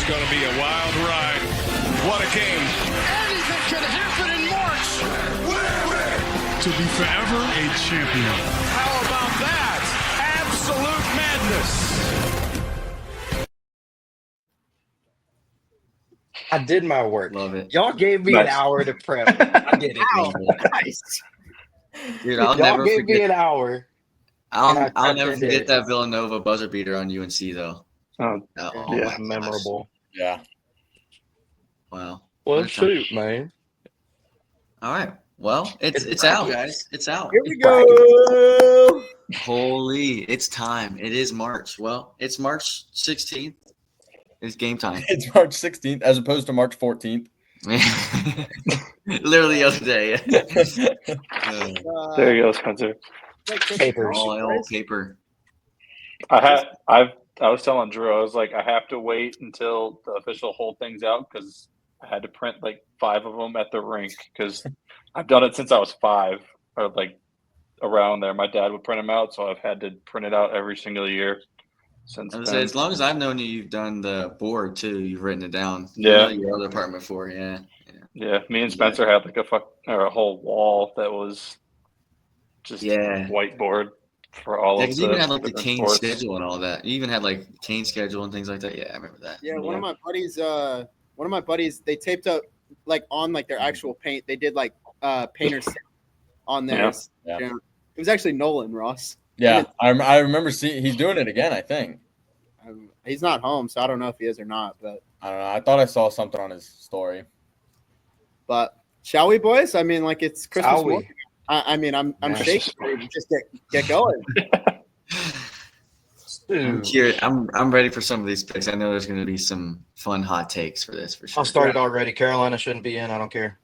going to be a wild ride. What a game. Anything can happen in March. To be forever a champion. How about that? Absolute madness. I did my work. Love it. Y'all gave me an hour to prep. I did it. Nice. Dude, I'll Y'all never gave me forget. an hour. I'll never and did forget it. that Villanova buzzer beater on UNC though. Oh, Oh yeah. my gosh. Memorable. Yeah. Wow. Well, What a time. shoot, man. All right. Well, it's out, guys. It's out. Here we go. Holy, it's time. It is March. Well, it's March 16th. It's game time. It's March 16th as opposed to March 14th. Literally the other day. There you go, Spencer. Papers. All paper. I was telling Drew, I was like, I have to wait until the official whole thing's out because I had to print like 5 of them at the rink because I've done it since I was 5 or like around there. My dad would print them out, so I've had to print it out every single year since I then. was say, as long as I've known you, you've done the board too. You've written it down. Yeah. Your other apartment before, yeah. Yeah, me and Spencer had like a whole wall that was just whiteboard for all of Because the you even had like the different cane sports. schedule and all that. You even had like cane schedule and things like that. Yeah, I remember that. Yeah, one of my buddies, they taped up like on like their actual paint. They did like painter's on theirs. Yeah. It was actually Nolan Ross. Yeah, I remember seeing he's doing it again, I think. He's not home, so I don't know if he is or not. But I don't know. I thought I saw something on his story. But shall we, boys? I mean, like it's Christmas Shall we? morning. I mean, I'm shaking. Just get going. I'm ready for some of these picks. I know there's going to be some fun hot takes for this for sure. I'll start it already. Carolina shouldn't be in. I don't care.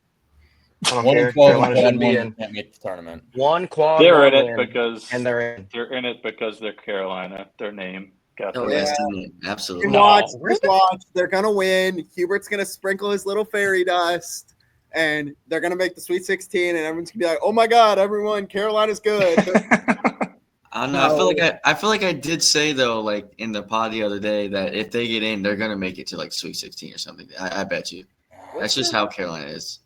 I don't 1 care. and 12 Carolina shouldn't be in. can't make the tournament. One quad. They're in one it win, because and they're in. they're in it because they're Carolina. Their name got Oh, them. yes, Yeah. absolutely. Just watch. They're gonna win. Hubert's gonna sprinkle his little fairy dust, and they're gonna make the Sweet 16, and everyone's gonna be like, "Oh my God, everyone, Carolina's good." I don't know. I feel like I did say though, like in the pod the other day, that if they get in, they're gonna make it to like Sweet 16 or something. I bet you. That's just how Carolina is.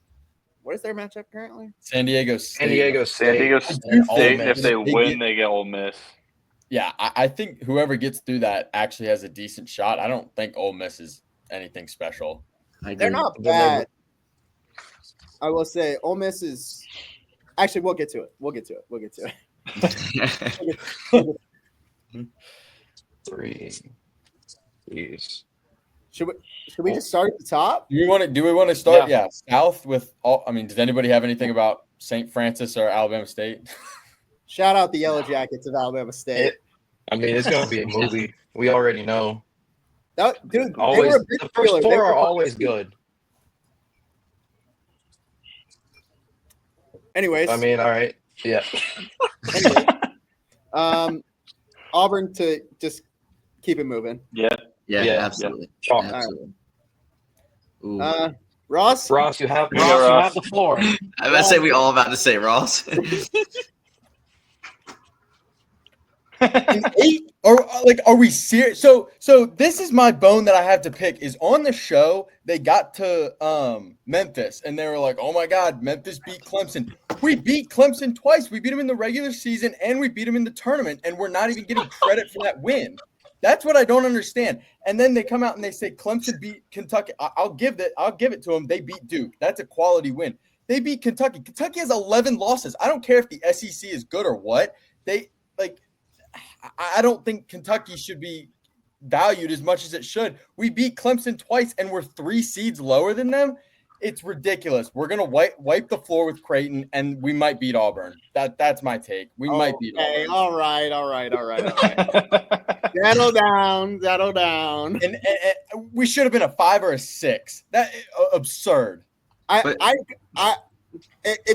What is their matchup currently? San Diego State. San Diego State. State, if they They win, get- they get Ole Miss. Yeah, I think whoever gets through that actually has a decent shot. I don't think Ole Miss is anything special. They're not bad. I will say Ole Miss is actually. We'll get to it. We'll get to it. Three. Jeez. Should we just start at the top? Do we want to start? Yeah, South with all. I mean, does anybody have anything about St. Francis or Alabama State? Shout out the Yellow Jackets of Alabama State. I mean, it's going to be a movie. We already know. Dude, Always, the first 4 are always good. Anyways. I mean, all right. Yeah. Anyway, Auburn to just keep it moving. Yeah, absolutely. Chalk. Absolutely. Ross, you have the floor. I was about to say we all about to say Ross. 8 or like, are we serious? So this is my bone that I have to pick. Is on the show they got to Memphis and they were like, oh my God, Memphis beat Clemson. We beat Clemson twice. We beat them in the regular season and we beat them in the tournament, and we're not even getting credit for that win. That's what I don't understand. And then they come out and they say Clemson beat Kentucky. I'll give it to them. They beat Duke. That's a quality win. They beat Kentucky. Kentucky has 11 losses. I don't care if the SEC is good or what. I don't think Kentucky should be valued as much as it should. We beat Clemson twice and we're 3 seeds lower than them. It's ridiculous. We're gonna wipe the floor with Creighton, and we might beat Auburn. That's my take. We might beat Auburn. All right. Settle down. And we should have been a 5 or a 6. That absurd. If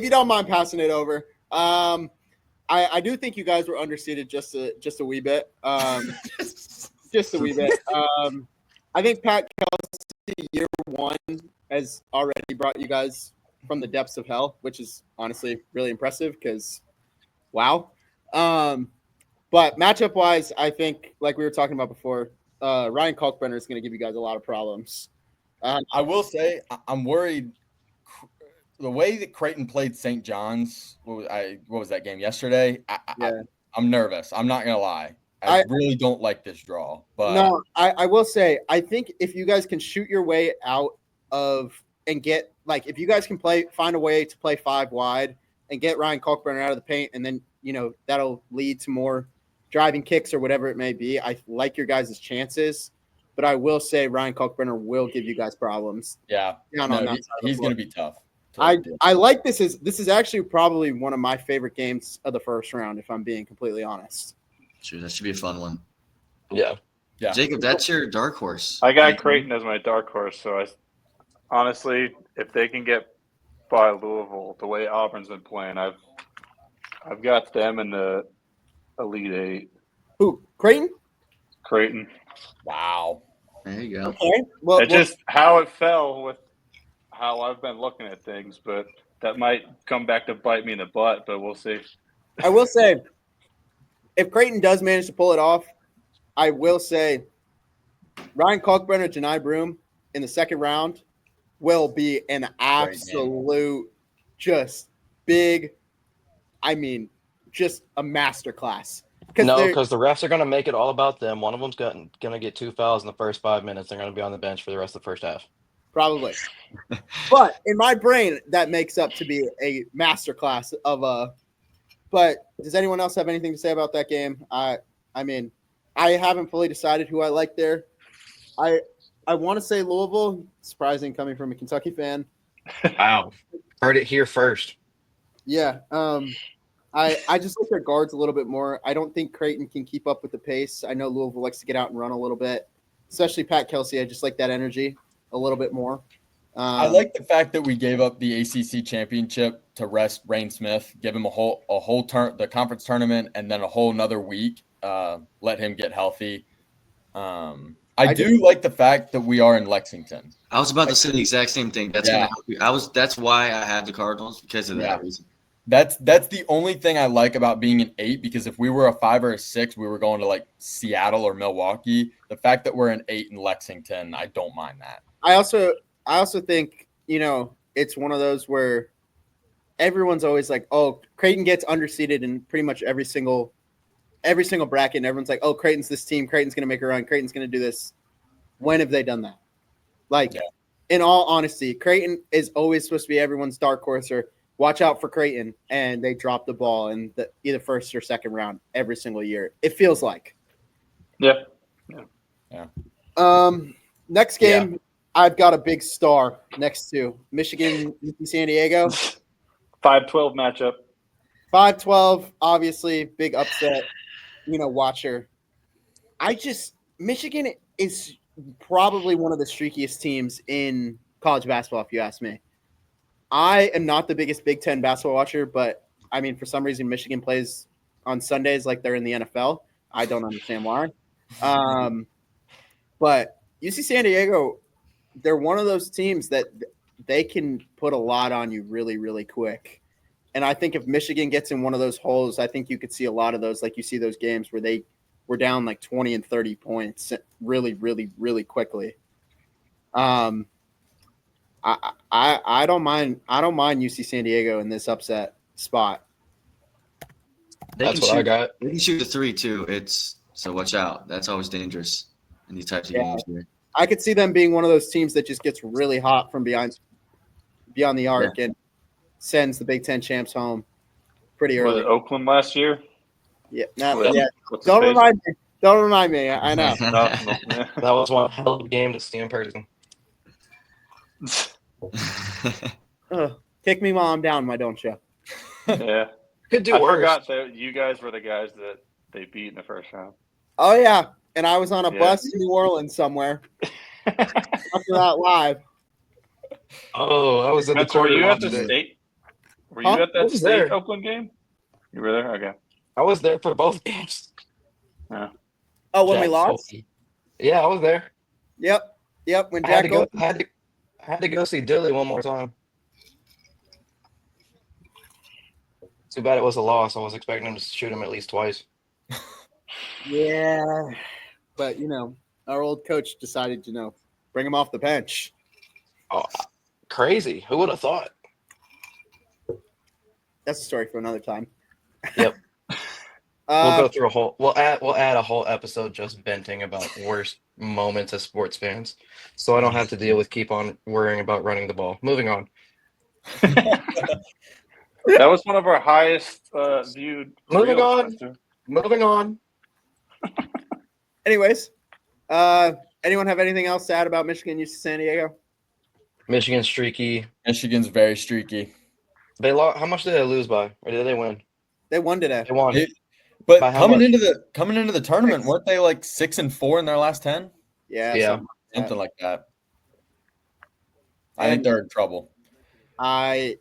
you don't mind passing it over, I do think you guys were underseeded just a wee bit. Just a wee bit. I think Pat Kelsey, year 1, has already brought you guys from the depths of hell, which is honestly really impressive because, wow. But matchup-wise, I think, like we were talking about before, Ryan Kalkbrenner is going to give you guys a lot of problems. I will say I'm worried. The way that Creighton played St. John's, what was that game yesterday? I'm nervous. I'm not gonna lie. I really don't like this draw. But no, I will say I think if you guys can shoot your way out of and get if you guys can find a way to play 5 wide and get Ryan Kalkbrenner out of the paint, and then that'll lead to more driving kicks or whatever it may be. I like your guys' chances, but I will say Ryan Kalkbrenner will give you guys problems. Yeah, he's going to be tough. I like this. This is actually probably one of my favorite games of the first round, if I'm being completely honest. Sure, that should be a fun one. Yeah. Jacob, that's your dark horse. I got Creighton as my dark horse, so honestly, if they can get by Louisville the way Auburn's been playing, I've got them in the Elite Eight. Who? Creighton? Creighton. Wow. There you go. Okay. Well, just how it fell with how I've been looking at things, but that might come back to bite me in the butt, but we'll see. I will say, if Creighton does manage to pull it off, I will say Ryan Kalkbrenner, Janai Broom in the second round will be an absolute just big, just a masterclass. Because the refs are going to make it all about them. One of them's going to get 2 fouls in the first 5 minutes. They're going to be on the bench for the rest of the first half. Probably. But in my brain, that makes up to be a masterclass of a – but does anyone else have anything to say about that game? I haven't fully decided who I like there. I want to say Louisville. Surprising coming from a Kentucky fan. Wow. Heard it here first. Yeah. I just like their guards a little bit more. I don't think Creighton can keep up with the pace. I know Louisville likes to get out and run a little bit, especially Pat Kelsey. I just like that energy a little bit more. I like the fact that we gave up the ACC championship to rest Rain Smith, give him a whole turn, the conference tournament, and then a whole another week. Let him get healthy. I do like the fact that we are in Lexington. I was about to say the exact same thing. That's gonna help you. That's why I had the Cardinals, because of that reason. That's the only thing I like about being an 8, because if we were a 5 or a 6, we were going to Seattle or Milwaukee. The fact that we're an 8 in Lexington, I don't mind that. I also think, it's one of those where everyone's always like, oh, Creighton gets underseeded in pretty much every single bracket, and everyone's like, oh, Creighton's this team, Creighton's going to make a run, Creighton's going to do this. When have they done that? In all honesty, Creighton is always supposed to be everyone's dark horse or watch out for Creighton, and they drop the ball in either first or second round every single year. It feels like. Yeah. Next game, I've got a big star next to Michigan, UC San Diego. 5-12 matchup. 5-12, obviously, big upset, watcher. Michigan is probably one of the streakiest teams in college basketball, if you ask me. I am not the biggest Big Ten basketball watcher, but, for some reason, Michigan plays on Sundays like they're in the NFL. I don't understand why. But UC San Diego, they're one of those teams that they can put a lot on you really, really quick. And I think if Michigan gets in one of those holes, I think you could see a lot of those, like you see those games where they were down 20 and 30 points really, really, really quickly. I don't mind UC San Diego in this upset spot. That's what I got. They can shoot the 3 too. So watch out. That's always dangerous in these types of games here. I could see them being one of those teams that just gets really hot from beyond the arc and sends the Big Ten champs home pretty early. Was it Oakland last year? Yeah. Don't remind me. I know. That was one hell of a game to see in person. Kick me while I'm down, why don't you? Yeah. Could do worse. I forgot that you guys were the guys that they beat in the first round. Oh, yeah. And I was on a bus in New Orleans somewhere. After that live. Oh, I was in the Were you at the today. state? Were you at that state there. Oakland game? You were there? Okay. I was there for both games. Yeah. Oh, when we lost? Yeah, I was there. Yep. When I had Jack had to go see Dilly one more time. Too bad it was a loss. I was expecting him to shoot him at least twice. Yeah. But, our old coach decided to bring him off the bench. Oh, crazy. Who would have thought? That's a story for another time. Yep. We'll go Uh, through a whole. We'll add a whole episode just venting about worst moments as sports fans, so I don't have to deal with keep on worrying about running the ball. Moving on. That was one of our highest viewed. Moving reels, on. Spencer. Moving on. anyways, anyone have anything else to add about Michigan, UC San Diego? Michigan streaky. Michigan's very streaky. They lost. How much did they lose by, or did they win? They won today. They won. But By how coming much? into the tournament, 6. weren't they like 6-4 in their last 10? Yeah. Yeah. Something like that. I think they're in trouble. I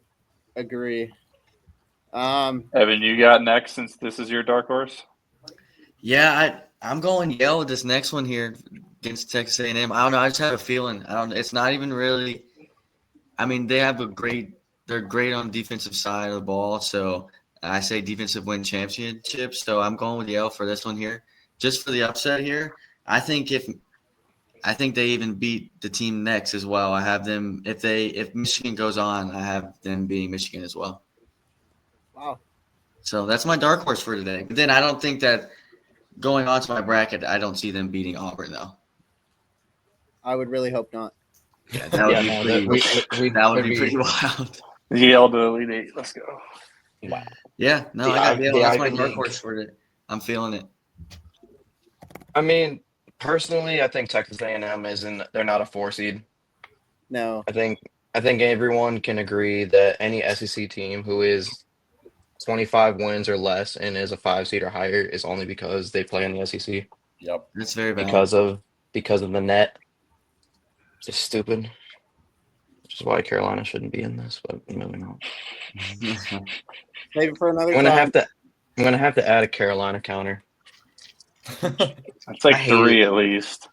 agree. Evan, you got next since this is your dark horse. Yeah, I'm going Yale with this next one here against Texas A&M. I don't know. I just have a feeling. I don't. It's not even really. I mean, they're great on the defensive side of the ball. So I say defensive win championship. So I'm going with Yale for this one here, just for the upset here. I think they even beat the team next as well. I have them if Michigan goes on, I have them beating Michigan as well. Wow. So that's my dark horse for today. But then I don't think that going on to my bracket, I don't see them beating Auburn though. I would really hope not. Yeah, that would be pretty wild. Yale to Elite Eight. Let's go. Wow. Yeah, no, The I got Ivy- Yale. the That's my Ivy dark League. horse for it. I'm feeling it. I mean, personally, I think Texas A&M isn't. They're not a 4 seed. No. I think everyone can agree that any SEC team who is 25 wins or less and is a 5 seed or higher is only because they play in the SEC Yep. That's very bad. because of the net. It's just stupid. Which is why Carolina shouldn't be in this. But moving on. Maybe for another I'm gonna time. have to add a Carolina counter. It's like I hate 3 it. at least.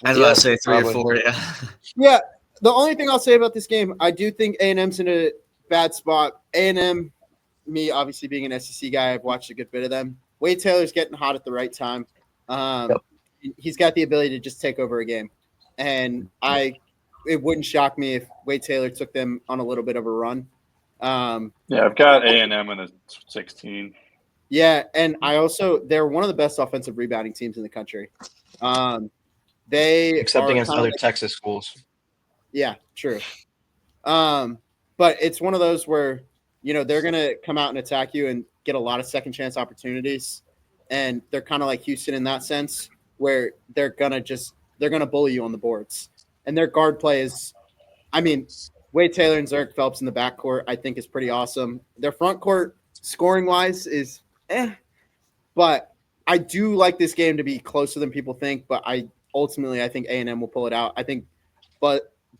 I was about to say 3 probably. or 4. Yeah. Yeah. The only thing I'll say about this game, I do think A&M's in a bad spot. A&M, me obviously being an SEC guy, I've watched a good bit of them. Wade Taylor's getting hot at the right time. He's got the ability to just take over a game. And it wouldn't shock me if Wade Taylor took them on a little bit of a run. Yeah, I've got A&M in a 16. Yeah, and they're one of the best offensive rebounding teams in the country. They Except are against kinda other like- Texas schools. Yeah, true. But it's one of those where, they're going to come out and attack you and get a lot of second chance opportunities. And they're kind of like Houston in that sense, where they're going to bully you on the boards. And their guard play is, Wade Taylor and Zerk Phelps in the backcourt, I think is pretty awesome. Their front court scoring wise is but I do like this game to be closer than people think, but I think A&M will pull it out. I think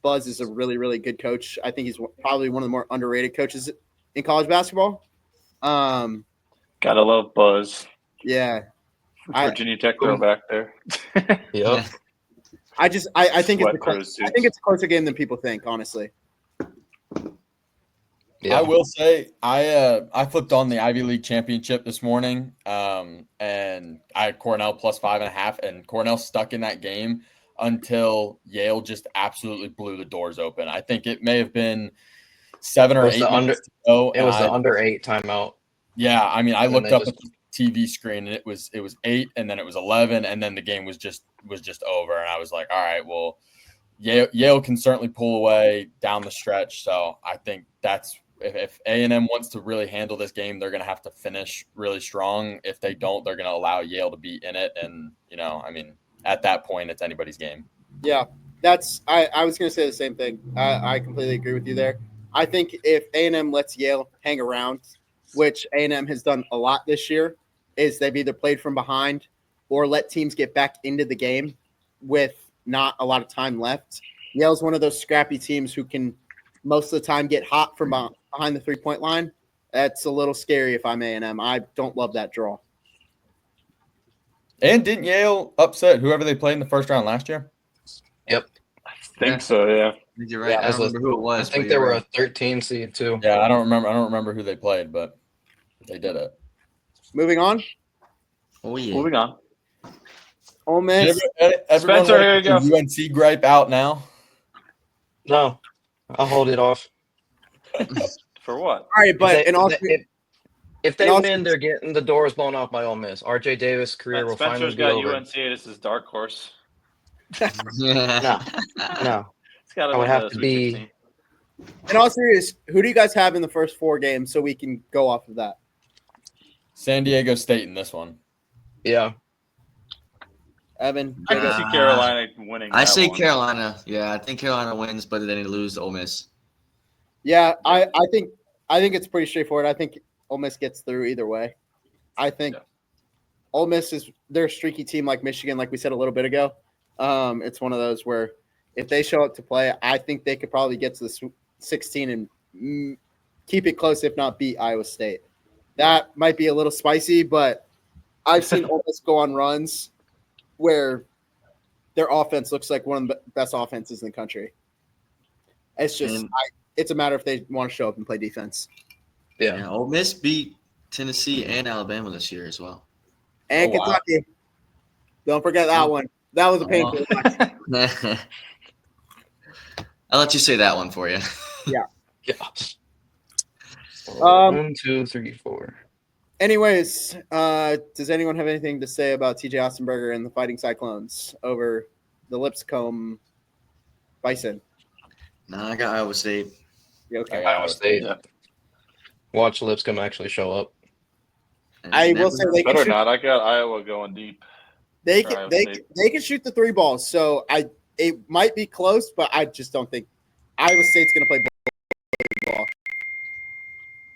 Buzz is a really, really good coach. I think he's probably one of the more underrated coaches in college basketball. Gotta love Buzz. Yeah. Virginia Tech throwback there. Yep. I think Sweat it's pros suits. a closer game than people think, honestly. Yeah. I will say I flipped on the Ivy League championship this morning, and I had Cornell plus 5.5, and Cornell stuck in that game until Yale just absolutely blew the doors open. I think it may have been 7 or 8 minutes to go. It was the under 8 timeout. Yeah, I mean, I And looked they up just- at the TV screen and it was 8, and then it was 11, and then the game was just over, and I was like, all right, well, Yale can certainly pull away down the stretch. So I think that's if A&M wants to really handle this game, they're going to have to finish really strong. If they don't, they're going to allow Yale to be in it, and at that point, it's anybody's game. Yeah, I was going to say the same thing. I completely agree with you there. I think if A&M lets Yale hang around, which A&M has done a lot this year, is they've either played from behind or let teams get back into the game with not a lot of time left. Yale's one of those scrappy teams who can most of the time get hot from behind the three-point line. That's a little scary if I'm A&M. I don't love that draw. And didn't Yale upset whoever they played in the first round last year? Yep. I think so, yeah. You're right. Yeah, I don't remember who it I was. think but they you're were right. a 13 seed too. Yeah, I don't remember who they played, but they did it. Moving on. Oh yeah. Moving on. Ole Miss. Everyone Spencer, here you go. UNC gripe out now. No, I'll hold it off. For what? All right, but If they and also- win, they're getting the doors blown off by Ole Miss. RJ Davis' career will finally Spencer's be got over. UNC as his dark horse. No, It's got I him would in have the to Sweet be. 16. in all seriousness, who do you guys have in the first 4 games so we can go off of that? San Diego State in this one. Yeah, Evan, I can see Carolina winning. I that say one. Carolina. Yeah, I think Carolina wins, but then they lose to Ole Miss. Yeah, I think it's pretty straightforward. I think Ole Miss gets through either way. I think Ole Miss they're a streaky team like Michigan, like we said a little bit ago. It's one of those where if they show up to play, I think they could probably get to the 16 and keep it close, if not beat Iowa State. That might be a little spicy, but I've seen Ole Miss go on runs where their offense looks like one of the best offenses in the country. It's just it's a matter if they want to show up and play defense. yeah. Ole Miss beat Tennessee and Alabama this year as well. And Kentucky. Don't forget that one. That was a painful one. I'll let you say that one for you. Yeah. Yeah. 1, 2, 3, 4. Anyways, does anyone have anything to say about TJ Ostenberger and the Fighting Cyclones over the Lipscomb Bison? No, I got Iowa State. You okay? Iowa State. Yeah. Watch Lipscomb actually show up. I will say they can Better shoot, not. I got Iowa going deep. they for can Iowa they State. they can shoot the 3 balls. So it might be close, but I just don't think Iowa State's going to play bully ball.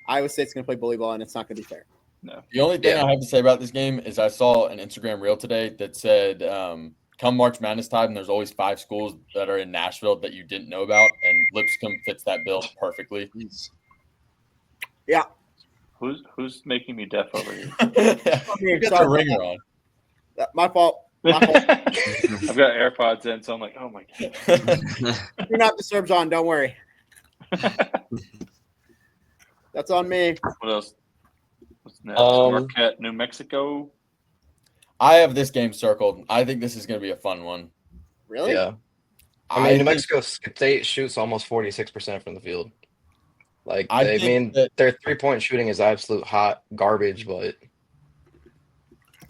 Iowa State's going to play bully ball, and it's not going to be fair. No. The only thing I have to say about this game is I saw an Instagram reel today that said, come March Madness time, there's always 5 schools that are in Nashville that you didn't know about, and Lipscomb fits that bill perfectly. Yeah. Who's making me deaf over here? You got the ringer on. My fault. My fault. I've got AirPods in, so I'm like, oh my god. You're not disturbed on. Don't worry. That's on me. What else? What's next? Um, Marquette, New Mexico. I have this game circled. I think this is going to be a fun one. Really? Yeah. I mean, New Mexico State shoots almost 46% from the field. Like, I think that- their 3-point shooting is absolute hot garbage, but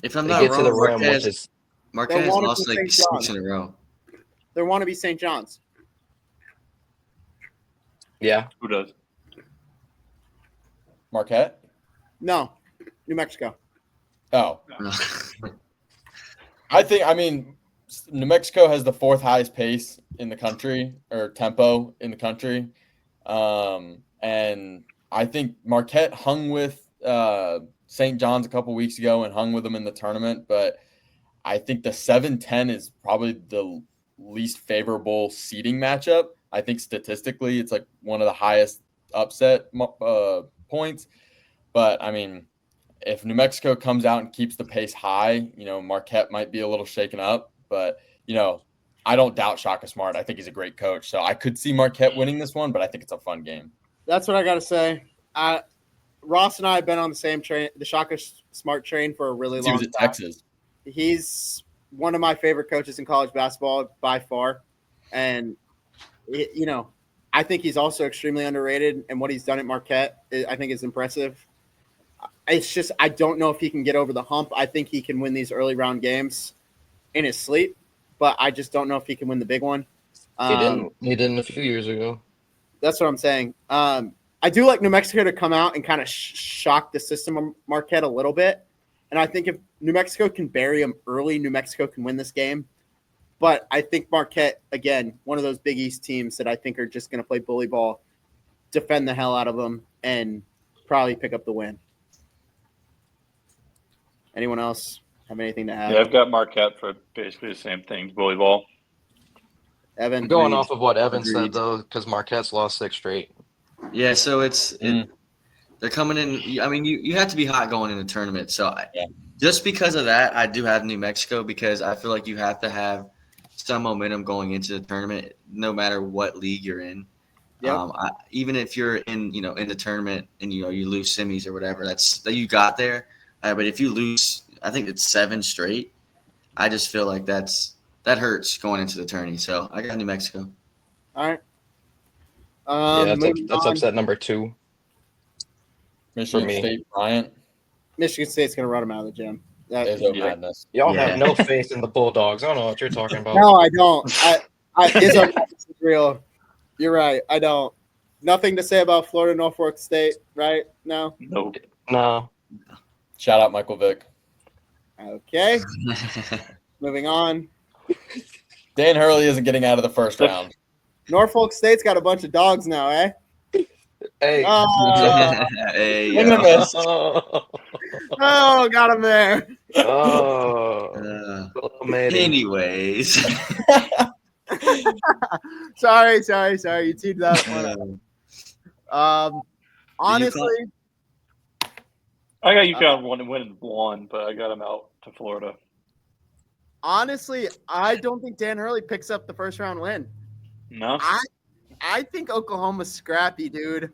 If I'm they not get wrong, to the rim, which is Marquette has wanna lost be like St. 6 in a row. They want to be St. John's. yeah. Who does? Marquette? No, New Mexico. Oh. I mean, New Mexico has the 4th highest pace in the country, or tempo in the country. And I think Marquette hung with St. John's a couple weeks ago and hung with them in the tournament. But I think the 7-10 is probably the least favorable seeding matchup. I think statistically it's like one of the highest upset points. But, I mean, if New Mexico comes out and keeps the pace high, Marquette might be a little shaken up. But, I don't doubt Shaka Smart. I think he's a great coach. So I could see Marquette winning this one, but I think it's a fun game. That's what I got to say. Ross and I have been on the same train, the Shaka Smart train, for a really He long was time. at Texas. He's one of my favorite coaches in college basketball by far. And, I think he's also extremely underrated. And what he's done at Marquette, I think, is impressive. It's just I don't know if he can get over the hump. I think he can win these early round games in his sleep, but I just don't know if he can win the big one. He didn't a few years ago. That's what I'm saying. I do like New Mexico to come out and kind of shock the system of Marquette a little bit. And I think if New Mexico can bury them early, New Mexico can win this game. But I think Marquette, again, one of those Big East teams that I think are just going to play bully ball, defend the hell out of them, and probably pick up the win. Anyone else have anything to add? Yeah, I've got Marquette for basically the same thing, bully ball. Evan, I'm going Reed. off of what Evan said, Agreed. though, because Marquette's lost 6 straight. Yeah, so they're coming in. I mean, you have to be hot going in the tournament. So just because of that, I do have New Mexico because I feel like you have to have some momentum going into the tournament, no matter what league you're in. Yep. Even if you're in the tournament and you lose semis or whatever, that you got there. But if you lose, I think it's 7 straight. I just feel like that hurts going into the tourney. So I got New Mexico. All right. Yeah, Moving that's on. upset number 2 Michigan me. State Bryant Michigan State's going to run them out of the gym. is a madness. Y'all Yeah. have no faith in the Bulldogs. I don't know what you're talking about. No, I don't. Is real. You're right. I don't. Nothing to say about Florida Norfolk State, right? No. Nope. No. Shout out Michael Vick. Okay. Moving on. Dan Hurley isn't getting out of the first round. Norfolk State's got a bunch of dogs now, eh? Hey. Hey, Win and miss. Oh, got him there. Maybe. Anyways. Sorry. You teed that one up. Honestly, I got UConn winning 1, but I got them out to Florida. Honestly, I don't think Dan Hurley picks up the first round win. No. I think Oklahoma's scrappy, dude.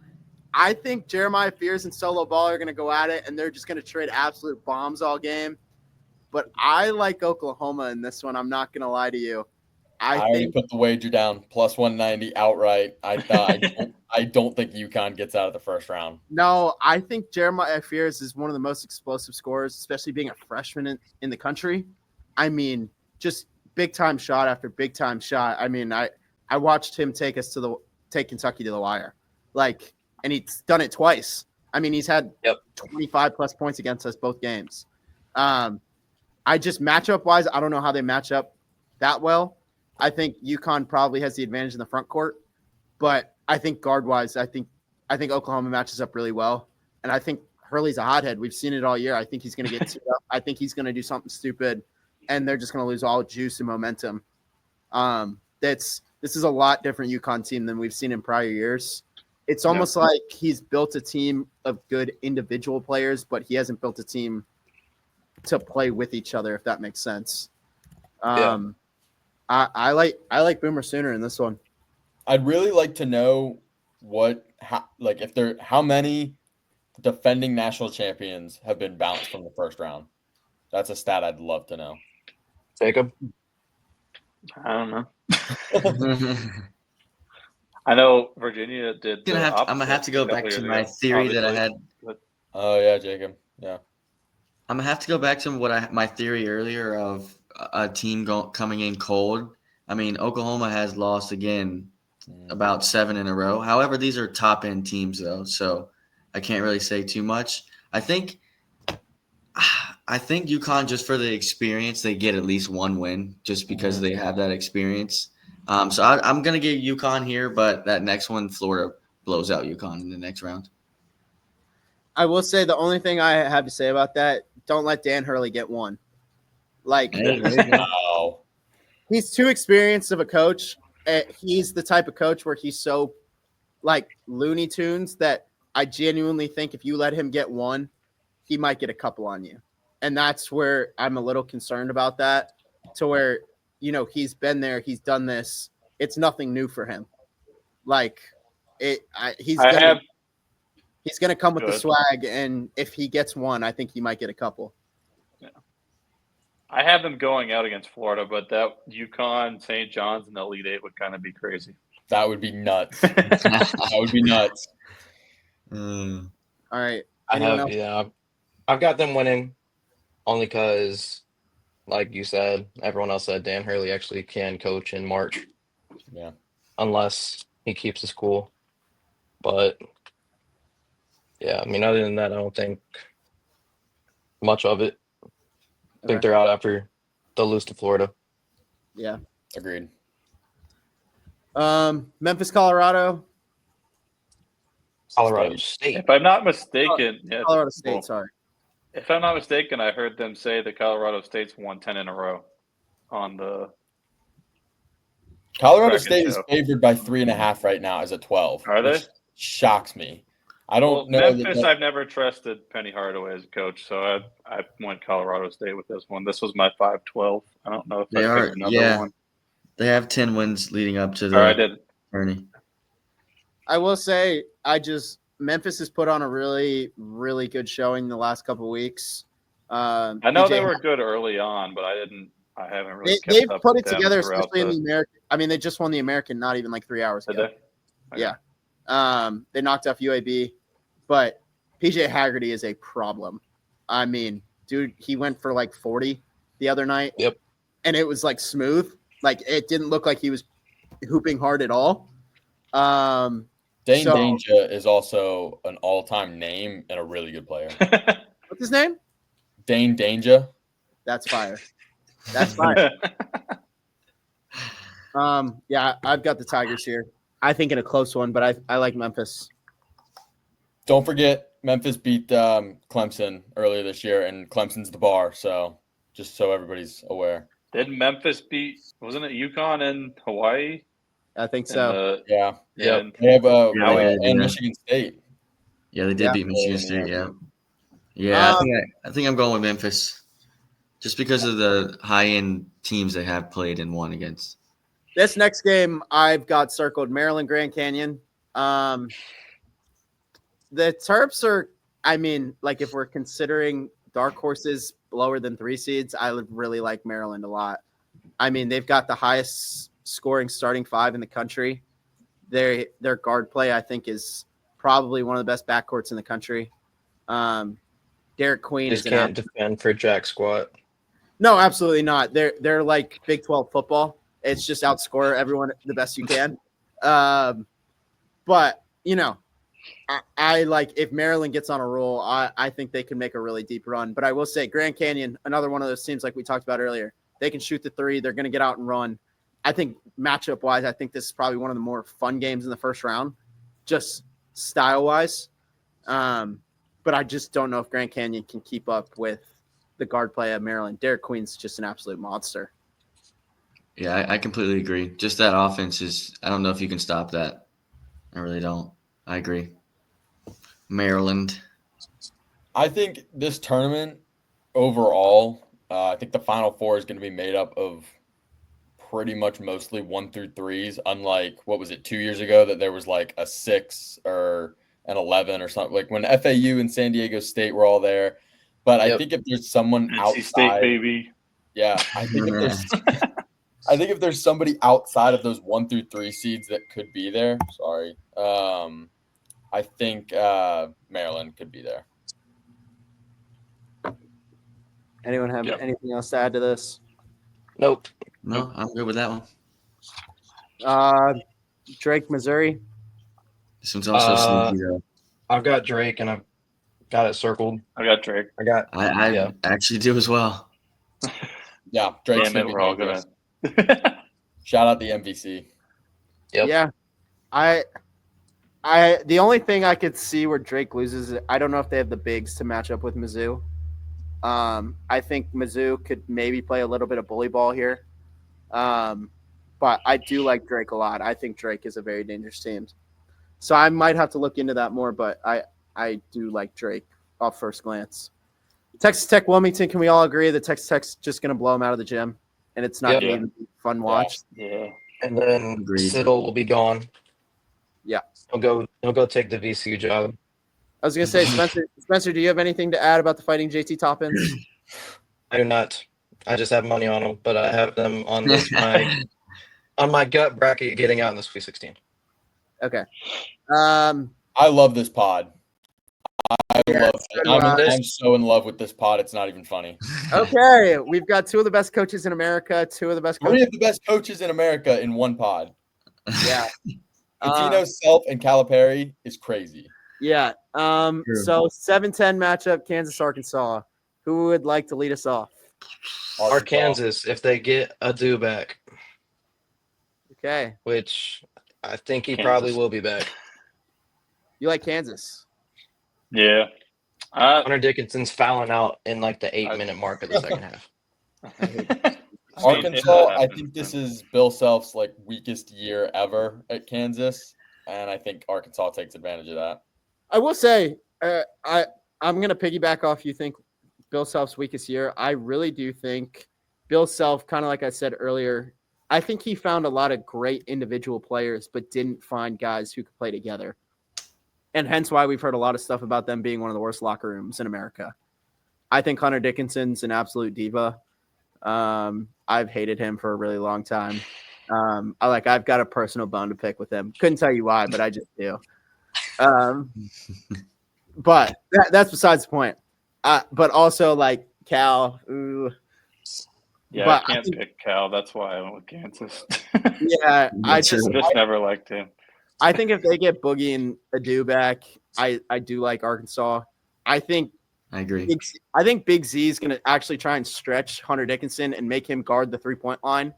I think Jeremiah Fears and Solo Ball are going to go at it, and they're just going to trade absolute bombs all game. But I like Oklahoma in this one. I'm not going to lie to you. I already put the wager down, plus 190 outright. I don't think UConn gets out of the first round. No, I think Jeremiah Fears is one of the most explosive scorers, especially being a freshman in the country. I mean, just big-time shot after big-time shot. I mean, I watched him take Kentucky to the wire. And he's done it twice. I mean, he's had 25-plus points against us both games. I just matchup-wise, I don't know how they match up that well. I think UConn probably has the advantage in the front court. But I think guard-wise, I think Oklahoma matches up really well. And I think Hurley's a hothead. We've seen it all year. I think he's going to get teed up. I think he's going to do something stupid, and they're just going to lose all juice and momentum. This is a lot different UConn team than we've seen in prior years. It's almost like he's built a team of good individual players, but he hasn't built a team to play with each other, if that makes sense. I like Boomer Sooner in this one. I'd really like to know how many defending national champions have been bounced from the first round. That's a stat I'd love to know. Jacob? I don't know. I know Virginia did. I'm gonna have to go back to my theory that I had. Oh yeah, Jacob. Yeah. I'm gonna have to go back to my theory earlier of a team coming in cold. I mean, Oklahoma has lost again about 7 in a row. However, these are top end teams though, so I can't really say too much. I think UConn, just for the experience, they get at least 1 win just because they have that experience. So I'm going to give UConn here, but that next one, Florida blows out UConn in the next round. I will say the only thing I have to say about that, don't let Dan Hurley get 1. Wow. He's too experienced of a coach. He's the type of coach where he's so Looney Tunes that I genuinely think if you let him get 1, he might get a couple on you. And that's where I'm a little concerned about that, to where, he's been there, he's done this. It's nothing new for him. He's going to come with the swag, and if he gets 1, I think he might get a couple. Yeah. I have them going out against Florida, but that UConn, St. John's, and the Elite Eight would kind of be crazy. That would be nuts. That would be nuts. All right. I've got them winning only because, like you said, everyone else said, Dan Hurley actually can coach in March. Yeah. Unless he keeps his cool. But, yeah, I mean, other than that, I don't think much of it. I think they're out after they'll lose to Florida. Yeah. Agreed. Memphis, Colorado. Colorado State. If I'm not mistaken, Colorado State, sorry. If I'm not mistaken, I heard them say that Colorado State's won 10 in a row on the Colorado State is favored by 3.5 right now as a 12. Are they? Shocks me. I don't know. Memphis, I've never trusted Penny Hardaway as a coach, so I went Colorado State with this one. This was my 5-12. I don't know if they I picked another one. They have 10 wins leading up to the I did. tourney. I will say, Memphis has put on a really, really good showing the last couple of weeks. I know they were good early on, but I haven't really kept They've up put with it them together, throughout especially in the American. I mean, they just won the American not even like 3 hours Did ago. they? Yeah. They knocked off UAB, but PJ Haggerty is a problem. I mean, dude, he went for like 40 the other night. Yep. And it was like smooth. Like it didn't look like he was hooping hard at all. Dane Danger is also an all-time name and a really good player. What's his name? Dane Danger. That's fire. That's fire. Yeah, I've got the Tigers here. I think in a close one, but I like Memphis. Don't forget, Memphis beat Clemson earlier this year, and Clemson's the bar. So just so everybody's aware. Did Memphis beat? Wasn't it UConn and Hawaii? I think so. Yeah. Yeah. They have and Michigan State. Yeah, they did Yeah. beat Michigan State. Yeah. Yeah, I think I'm going with Memphis, just because of the high-end teams they have played and won against. This next game I've got circled Maryland Grand Canyon. The Terps are, I mean, like if we're considering dark horses lower than 3 seeds, I would really like Maryland a lot. I mean, they've got the highest scoring starting 5 in the country. Their guard play, I think, is probably one of the best backcourts in the country. Derek Queen Just is can't defend for jack squat. No, absolutely not. They're like Big 12 football. It's just outscore everyone the best you can. But you know, I like if Maryland gets on a roll, I think they can make a really deep run. But I will say Grand Canyon, another one of those teams like we talked about earlier. They can shoot the 3. They're going to get out and run. I think matchup wise, I think this is probably one of the more fun games in the first round, just style wise. But I just don't know if Grand Canyon can keep up with the guard play of Maryland. Derek Queen's just an absolute monster. Yeah, I completely agree. Just that offense is – I don't know if you can stop that. I really don't. I agree. Maryland. I think this tournament overall, I think the Final Four is going to be made up of pretty much mostly 1 through 3s, unlike, what was it, 2 years ago that there was like a 6 or an 11 or something. Like when FAU and San Diego State were all there. But I think if there's someone NC outside – State, baby. Yeah, I think if there's somebody outside of those 1 through 3 seeds that could be there, I think Maryland could be there. Anyone have anything else to add to this? Nope. No, I'm good with that one. Drake, Missouri. This one's also sneaky, though. I've got Drake, and I've got it circled. I got Drake. I actually do as well. Yeah, Drake's Damn it, we're all gonna. Shout out the MVC. Yep. Yeah, the only thing I could see where Drake loses, I don't know if they have the bigs to match up with Mizzou. I think Mizzou could maybe play a little bit of bully ball here. But I do like Drake a lot. I think Drake is a very dangerous team. So I might have to look into that more, but I do like Drake off first glance. Texas Tech, Wilmington, can we all agree that Texas Tech's just going to blow them out of the gym? And it's not going to be fun watch. Yeah. And then Siddle will be gone. Yeah. He'll go take the VCU job. I was going to say, Spencer, do you have anything to add about the Fighting JT Toppins? I do not. I just have money on them, but I have them on this on my gut bracket getting out in the Sweet 16. Okay. I love this pod. I'm so in love with this pod. It's not even funny. Okay, we've got 2 of the best coaches in America, 2 of the best coaches. 3 of the best coaches in America in one pod. Yeah. Pitino, Self, and Calipari is crazy. Yeah. So 7-10 matchup, Kansas, Arkansas. Who would like to lead us off? Arkansas, if they get a do back. Okay. Which I think he probably will be back. You like Kansas? Yeah. Hunter Dickinson's fouling out in like the 8-minute mark of the second half. Arkansas, I think this is Bill Self's like weakest year ever at Kansas, and I think Arkansas takes advantage of that. I will say, I'm going to piggyback off you think Bill Self's weakest year. I really do think Bill Self, kind of like I said earlier, I think he found a lot of great individual players, but didn't find guys who could play together. And hence why we've heard a lot of stuff about them being one of the worst locker rooms in America. I think Hunter Dickinson's an absolute diva. I've hated him for a really long time. I've got a personal bone to pick with him. Couldn't tell you why, but I just do. But that's besides the point. But also like Cal. Ooh. Yeah, But I can't pick Cal. That's why I went with Kansas. Yeah, I That's just just never liked him. I think if they get Boogie and Adu back, I do like Arkansas. I agree. I think Big Z is going to actually try and stretch Hunter Dickinson and make him guard the 3-point line.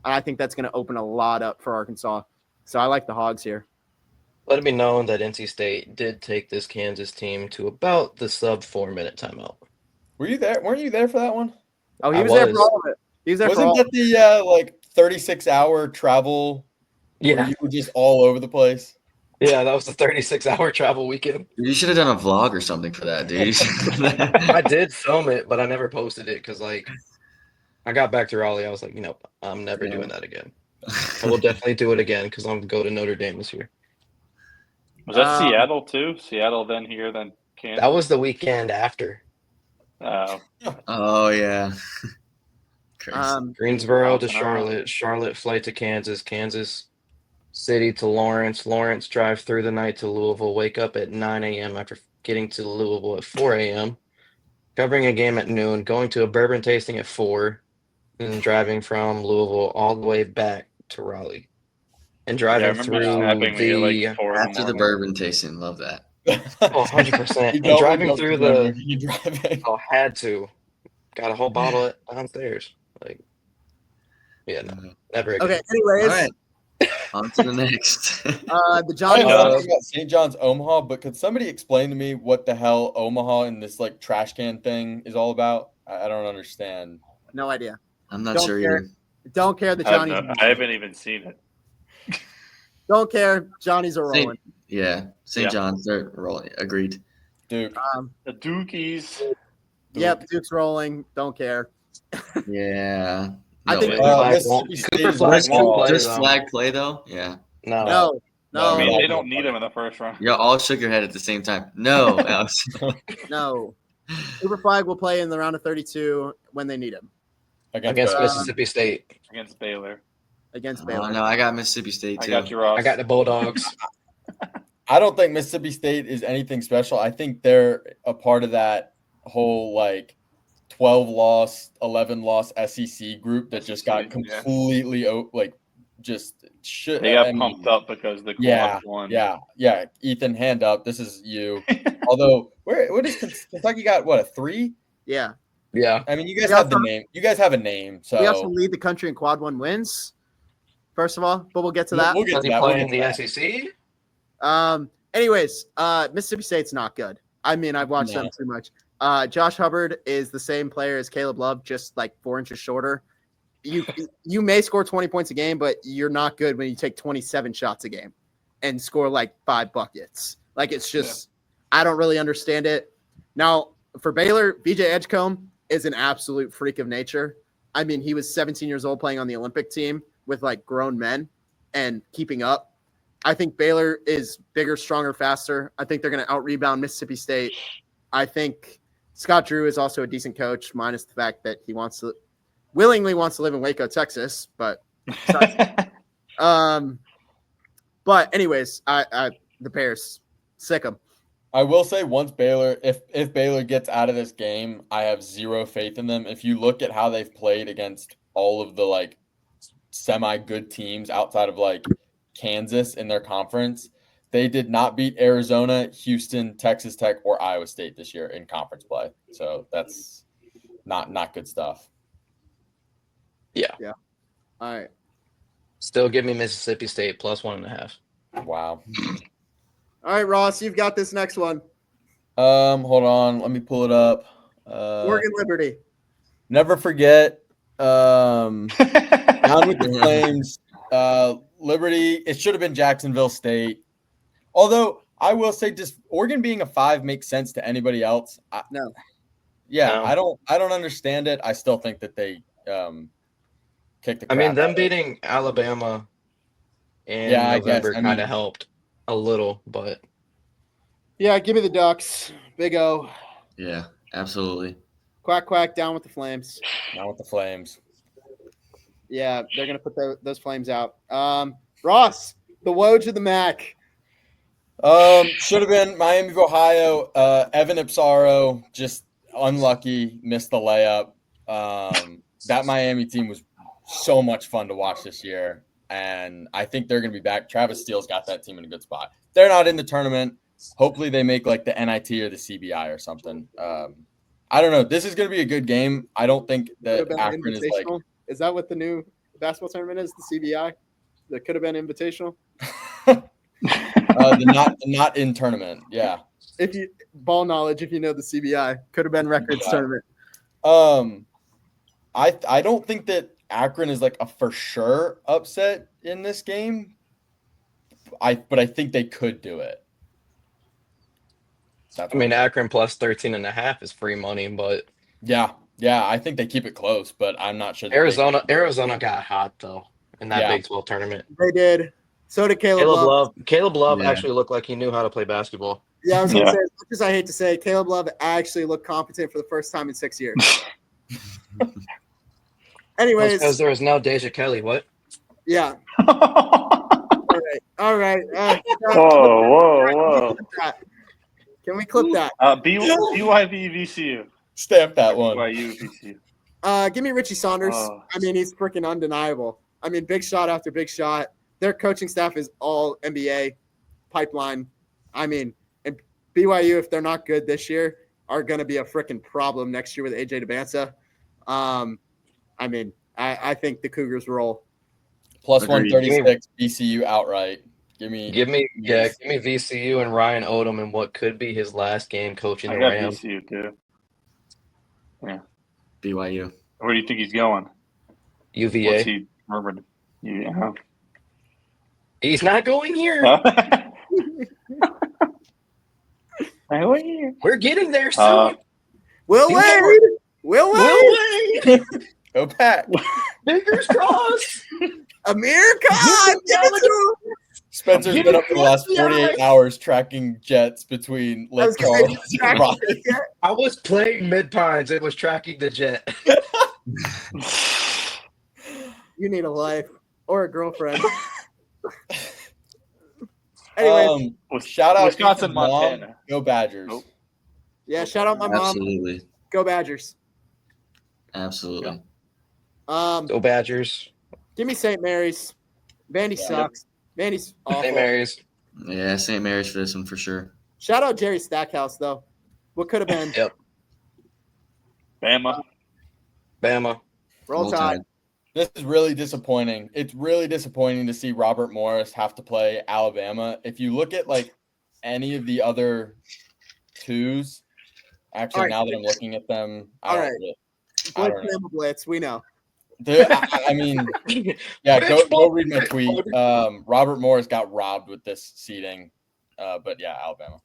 And I think that's going to open a lot up for Arkansas. So I like the Hogs here. Let it be known that NC State did take this Kansas team to about the sub 4-minute timeout. Were you there? Weren't you there for that one? Oh, he I was there for was. all of it. He was there for Wasn't all that the like 36-hour travel where Yeah. you were just all over the place? Yeah, that was the 36-hour travel weekend. You should have done a vlog or something for that, dude. I did film it, but I never posted it because, like, I got back to Raleigh. I was like, I'm never doing that again. I will definitely do it again because I'm going to go to Notre Dame this year. Was that Seattle too? Seattle, then here, then Kansas. That was the weekend after. Oh yeah. Crazy. Greensboro to Charlotte, Charlotte flight to Kansas, Kansas City to Lawrence, Lawrence drive through the night to Louisville, wake up at 9 a.m. after getting to Louisville at 4 a.m., covering a game at noon, going to a bourbon tasting at 4, and then driving from Louisville all the way back to Raleigh. And driving through the after the bourbon tasting, love that. 100%. And driving through had to. Got a whole bottle downstairs. Like, yeah, no, never again. Okay, anyways. All right. On to the next. The Johnny about St. John's Omaha, but could somebody explain to me what the hell Omaha and this like trash can thing is all about? I don't understand. No idea. I'm not sure either. Don't care. The Johnny's. I haven't even seen it. Don't care. Johnny's are rolling. St. John's, they're rolling. Agreed. Duke. The Dukies. Yep, Duke's rolling. Don't care. Yeah. I think does flag play though? Yeah. No. I mean, they don't need him in the first round. You all shook your head at the same time. No, Alex. No. Cooper Flag will play in the round of 32 when they need him. Against Mississippi State. Against Baylor. Oh, no, I got Mississippi State too. I got you, Ross. I got the Bulldogs. I don't think Mississippi State is anything special. I think they're a part of that whole like 12-loss, 11-loss SEC group that just got completely They got pumped up because the Quads won. Yeah. Ethan, hand up. This is you. Although, what is Kentucky got? What, a 3? Yeah. Yeah. I mean, you guys have the name. You guys have a name. So we also lead the country in Quad 1 wins. First of all, but we'll get to that. We'll get to that. Playing in the SEC. Anyways, Mississippi State's not good. I mean, I've watched them too much. Josh Hubbard is the same player as Caleb Love, just like 4 inches shorter. You may score 20 points a game, but you're not good when you take 27 shots a game and score like 5 buckets. Like, it's just, I don't really understand it. Now, for Baylor, BJ Edgecombe is an absolute freak of nature. I mean, he was 17 years old playing on the Olympic team with like grown men and keeping up. I think Baylor is bigger, stronger, faster. I think they're going to out-rebound Mississippi State. I think Scott Drew is also a decent coach, minus the fact that he willingly wants to live in Waco, Texas. But anyways, the Bears, sick them. I will say once Baylor, if Baylor gets out of this game, I have zero faith in them. If you look at how they've played against all of the like semi-good teams outside of like Kansas in their conference, they did not beat Arizona, Houston, Texas Tech, or Iowa State this year in conference play. So that's not good stuff. Yeah. All right. Still give me Mississippi State plus 1.5. Wow. All right, Ross, you've got this next one. Hold on. Let me pull it up. Oregon Liberty. Never forget. Down with the Flames. Liberty, it should have been Jacksonville State. Although I will say, just Oregon being a 5 makes sense to anybody else. No. Yeah, No. I don't understand it. I still think that they kicked the crap. I mean, them out beating Alabama in November kind of helped a little, but yeah, give me the Ducks. Big O. Yeah, absolutely. Quack, quack, down with the Flames. Down with the Flames. Yeah, they're going to put those flames out. Ross, the Woj of the MAC. Should have been Miami of Ohio. Evan Ipsaro just unlucky, missed the layup. That Miami team was so much fun to watch this year, and I think they're going to be back. Travis Steele's got that team in a good spot. They're not in the tournament. Hopefully, they make like the NIT or the CBI or something. I don't know. This is going to be a good game. I don't think that Akron is like. Is that what the new basketball tournament is? The CBI? That could have been invitational. The not in tournament. Yeah. If you ball knowledge, if you know the CBI, could have been records tournament. I don't think that Akron is like a for sure upset in this game. But I think they could do it. Akron plus 13.5 is free money, but yeah, I think they keep it close, but I'm not sure. Arizona got hot though in that Big 12 tournament. They did. So did Caleb Love. Caleb Love actually looked like he knew how to play basketball. Yeah, I was going to say, as much as I hate to say, Caleb Love actually looked competent for the first time in 6 years. Anyways. Because there was no Deja Kelly. What? Yeah. All right. Whoa. Can we clip that? BYV VCU. Stamp that one. BYU VCU. Give me Richie Saunders. He's freaking undeniable. Big shot after big shot. Their coaching staff is all NBA pipeline. And BYU, if they're not good this year, are going to be a freaking problem next year with AJ DeBansa. I think the Cougars roll. Plus 136 VCU outright. Give me VCU and Ryan Odom in what could be his last game coaching the Rams. VCU too. Yeah. BYU. Where do you think he's going? UVA. What's he murmured? Yeah. He's not going here. We're getting there soon. Will Wade. Go Pack. Fingers crossed. Amir Khan. Spencer's been up for the last 48 hours tracking jets between Lake Charles and Raleigh. I was playing Mid Pines. It was tracking the jet. You need a life or a girlfriend. Anyway, shout out Wisconsin, Montana. Mom. Go Badgers. Nope. Yeah, shout out my mom. Absolutely. Go Badgers. Absolutely. Go Badgers. Give me St. Mary's. Vandy sucks. Vandy's awful. St. Mary's. Yeah, St. Mary's for this one for sure. Shout out Jerry Stackhouse, though. What could have been? Yep. Bama. Roll Tide. This is really disappointing. It's really disappointing to see Robert Morris have to play Alabama. If you look at like any of the other twos, actually, now that I'm looking at them, Blitz, we know. Dude, go read my tweet. Robert Morris got robbed with this seeding, but yeah, Alabama.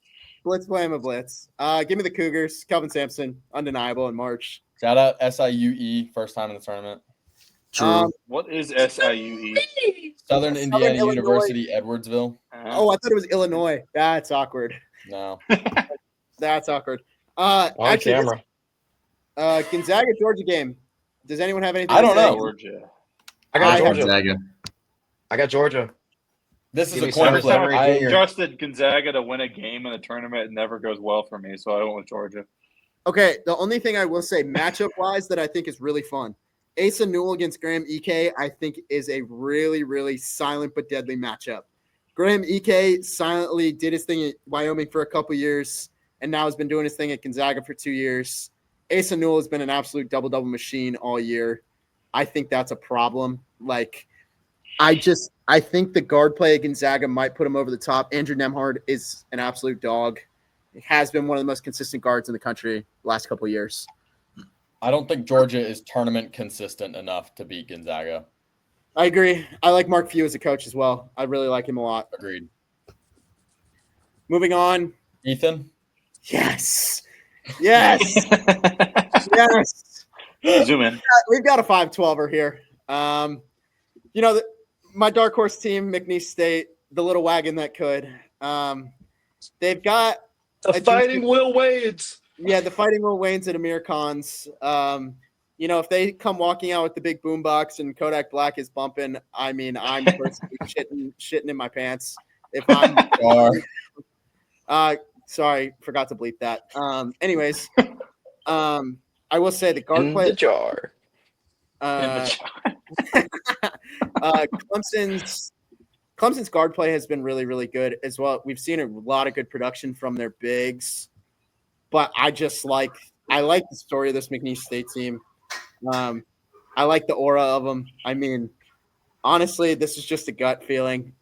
Blitz, blitz. Give me the Cougars. Kelvin Sampson, undeniable in March. Shout out SIUE, first time in the tournament. True. What is SIUE? Southern Indiana University, Edwardsville. Oh, I thought it was Illinois. That's awkward. No. That's awkward. On camera. Gonzaga, Georgia game. Does anyone have anything I don't know. Georgia. I got Georgia. Gonzaga. I got Georgia. This is Give a me coin flip. Summer I Junior. trusted Gonzaga to win a game in a tournament. It never goes well for me, so I went with Georgia. Okay, the only thing I will say matchup-wise that I think is really fun, Asa Newell against Graham Ike, I think is a really, really silent but deadly matchup. Graham Ike silently did his thing at Wyoming for a couple years and now has been doing his thing at Gonzaga for 2 years. Asa Newell has been an absolute double-double machine all year. I think that's a problem. I think the guard play at Gonzaga might put him over the top. Andrew Nemhard is an absolute dog. He has been one of the most consistent guards in the country the last couple of years. I don't think Georgia is tournament consistent enough to beat Gonzaga. I agree. I like Mark Few as a coach as well. I really like him a lot. Agreed. Moving on. Ethan? Yes. Yes. Yes. Zoom in. We've got a 5-12er here. My dark horse team, McNeese State, the little wagon that could. They've got The Fighting Will Wades. Yeah, the Fighting Will Waynes and Amir Khans. if they come walking out with the big boombox and Kodak Black is bumping, I mean, I'm personally shitting in my pants. If I'm sorry, forgot to bleep that. Anyways, I will say the guard In play. the jar. Clemson's guard play has been really, really good as well. We've seen a lot of good production from their bigs, but I like the story of this McNeese State team. I like the aura of them. I mean, honestly, this is just a gut feeling.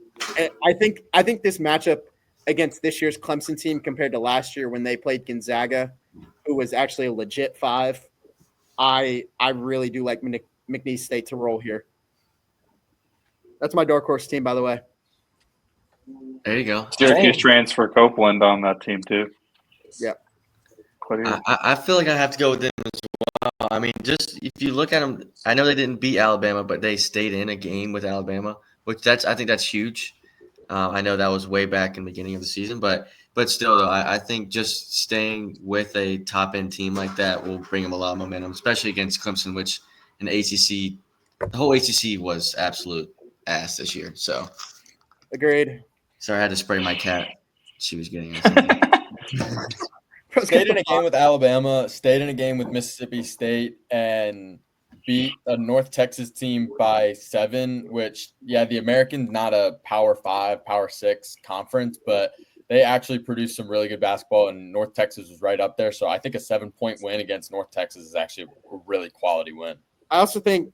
I think this matchup against this year's Clemson team compared to last year when they played Gonzaga, who was actually a legit 5, I really do like McNeese State to roll here. That's my dark horse team, by the way. There you go. Syracuse transfer Copeland on that team too. Yeah. I feel like I have to go with them as well. I mean, just if you look at them, I know they didn't beat Alabama, but they stayed in a game with Alabama, which I think that's huge. I know that was way back in the beginning of the season, but still, though, I think just staying with a top end team like that will bring them a lot of momentum, especially against Clemson, which in the ACC, the whole ACC was absolute ass this year. So, agreed. Sorry, I had to spray my cat. She was getting it. Stayed in a game with Alabama, stayed in a game with Mississippi State, and beat a North Texas team by 7, which, the American's not a Power 5, Power 6 conference, but they actually produced some really good basketball, and North Texas was right up there. So I think a 7-point win against North Texas is actually a really quality win. I also think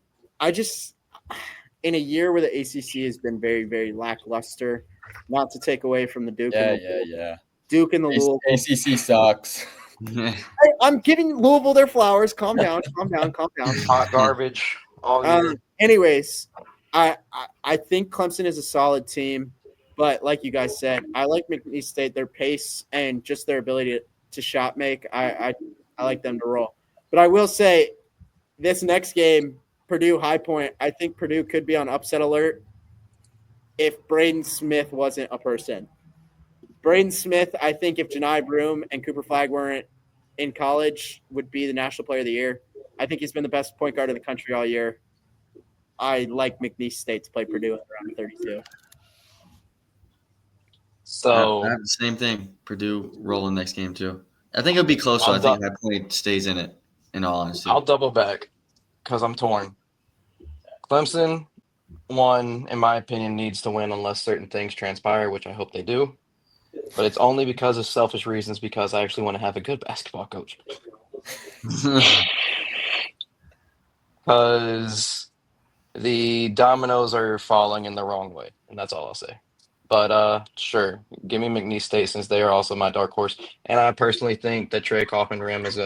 in a year where the ACC has been very, very lackluster, not to take away from the Duke. Duke and the Louisville. ACC sucks. I'm giving Louisville their flowers. Calm down. Hot garbage. Anyways, I think Clemson is a solid team, but like you guys said, I like McNeese State, their pace and just their ability to shot make. I like them to roll. But I will say this next game, Purdue High Point, I think Purdue could be on upset alert if Braden Smith wasn't a person. Braden Smith, I think if Janai Broom and Cooper Flagg weren't in college, would be the National Player of the Year. I think he's been the best point guard in the country all year. I like McNeese State to play Purdue at around 32. So I have the same thing. Purdue rolling next game too. I think it'll be close. I think High Point stays in it. In all honesty, I'll double back because I'm torn. Clemson, one, in my opinion, needs to win unless certain things transpire, which I hope they do. But it's only because of selfish reasons, because I actually want to have a good basketball coach. Because the dominoes are falling in the wrong way, and that's all I'll say. But sure, give me McNeese State since they are also my dark horse. And I personally think that Trey Kaufman-Wren is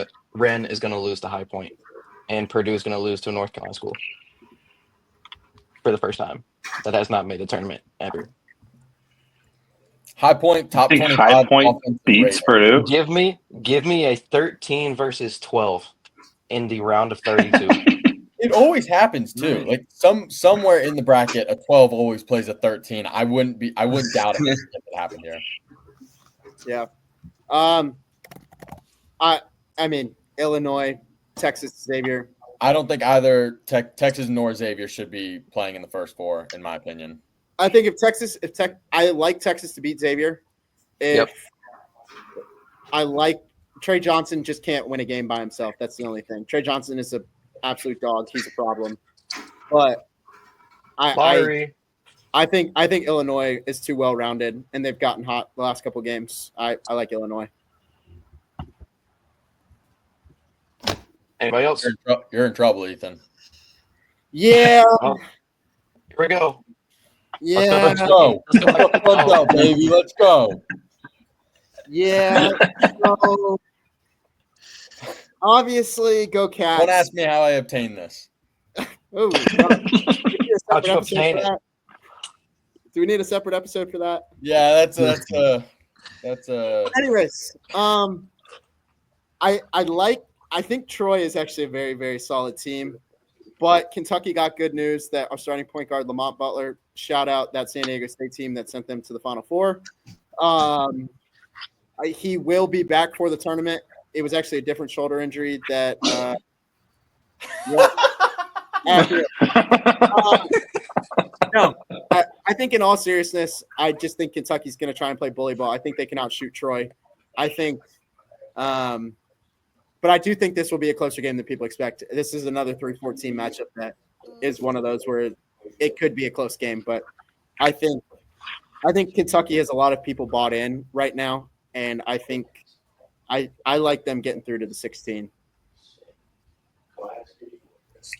going to lose to High Point, and Purdue is going to lose to a North Carolina school for the first time that has not made the tournament ever. High Point, top 25. High Point beats Purdue. Give me a 13 versus 12 in the round of 32. It always happens too. Like somewhere in the bracket, a 12 always plays a 13. I wouldn't doubt it if it happened here. Yeah. I mean, Illinois, Texas, Xavier. I don't think either Texas nor Xavier should be playing in the first 4, in my opinion. I think I like Texas to beat Xavier. I like Trey Johnson just can't win a game by himself. That's the only thing. Trey Johnson is an absolute dog. He's a problem. But I think Illinois is too well rounded, and they've gotten hot the last couple games. I like Illinois. Anybody else? You're in trouble, Ethan. Yeah. Well, here we go. Yeah. Let's go. Let's go, baby. Let's go. Yeah. So, obviously, go Cats. Don't ask me how I obtained this. Ooh, How'd you obtain it? Do we need a separate episode for that? Yeah, that's Anyways, I think Troy is actually a very, very solid team, but Kentucky got good news that our starting point guard Lamont Butler, shout out that San Diego State team that sent them to the Final Four. He will be back for the tournament. It was actually a different shoulder injury that Accurate. No, I think in all seriousness, I just think Kentucky's going to try and play bully ball. I think they can outshoot Troy. I think, but I do think this will be a closer game than people expect. This is another 3-14 matchup that is one of those where it could be a close game. But I think Kentucky has a lot of people bought in right now, and I think I like them getting through to the 16.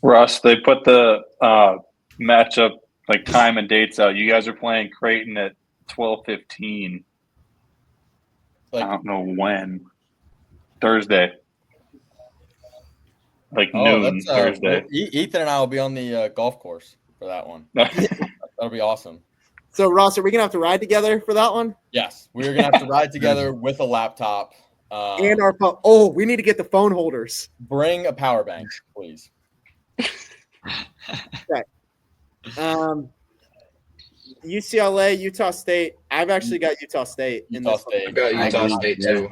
Russ, they put the matchup like time and dates out. You guys are playing Creighton at 12:15. I don't know when. Thursday. Like noon Thursday. Ethan and I will be on the golf course for that one. That'll be awesome. So, Ross, are we going to have to ride together for that one? Yes, we're going to have to ride together with a laptop. And our phone. Oh, we need to get the phone holders. Bring a power bank, please. Okay. UCLA, Utah State. I've actually got Utah State in Utah this State. I've got Utah State too.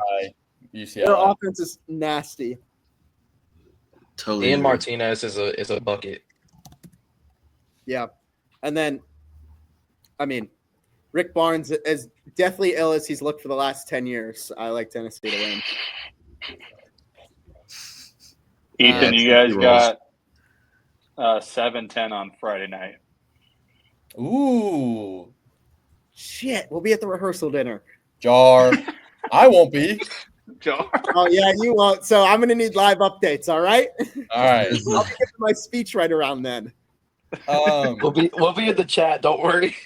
UCLA. Their offense is nasty. Totally. Ian agree. Martinez is a bucket. Yeah. And then, I mean, Rick Barnes is deathly ill as he's looked for the last 10 years. I like Tennessee to win. Ethan, you guys got 7-10 on Friday night. Ooh. Shit, we'll be at the rehearsal dinner. Jar. I won't be. Oh, yeah, you won't. So I'm going to need live updates, all right? All right. I'll be getting my speech right around then. We'll be in the chat. Don't worry.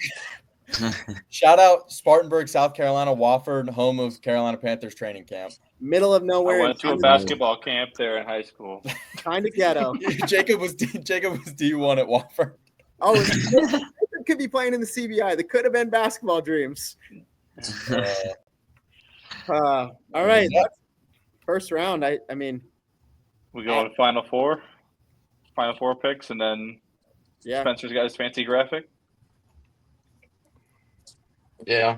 Shout out Spartanburg, South Carolina, Wofford, home of Carolina Panthers training camp. Middle of I nowhere. went to a basketball camp there in high school. Kind of ghetto. Jacob was D1 at Wofford. Oh, they could be playing in the CBI. They could have been basketball dreams. All right. That's first round. I mean, We go to Final Four picks, and then yeah. Spencer's got his fancy graphic. Yeah.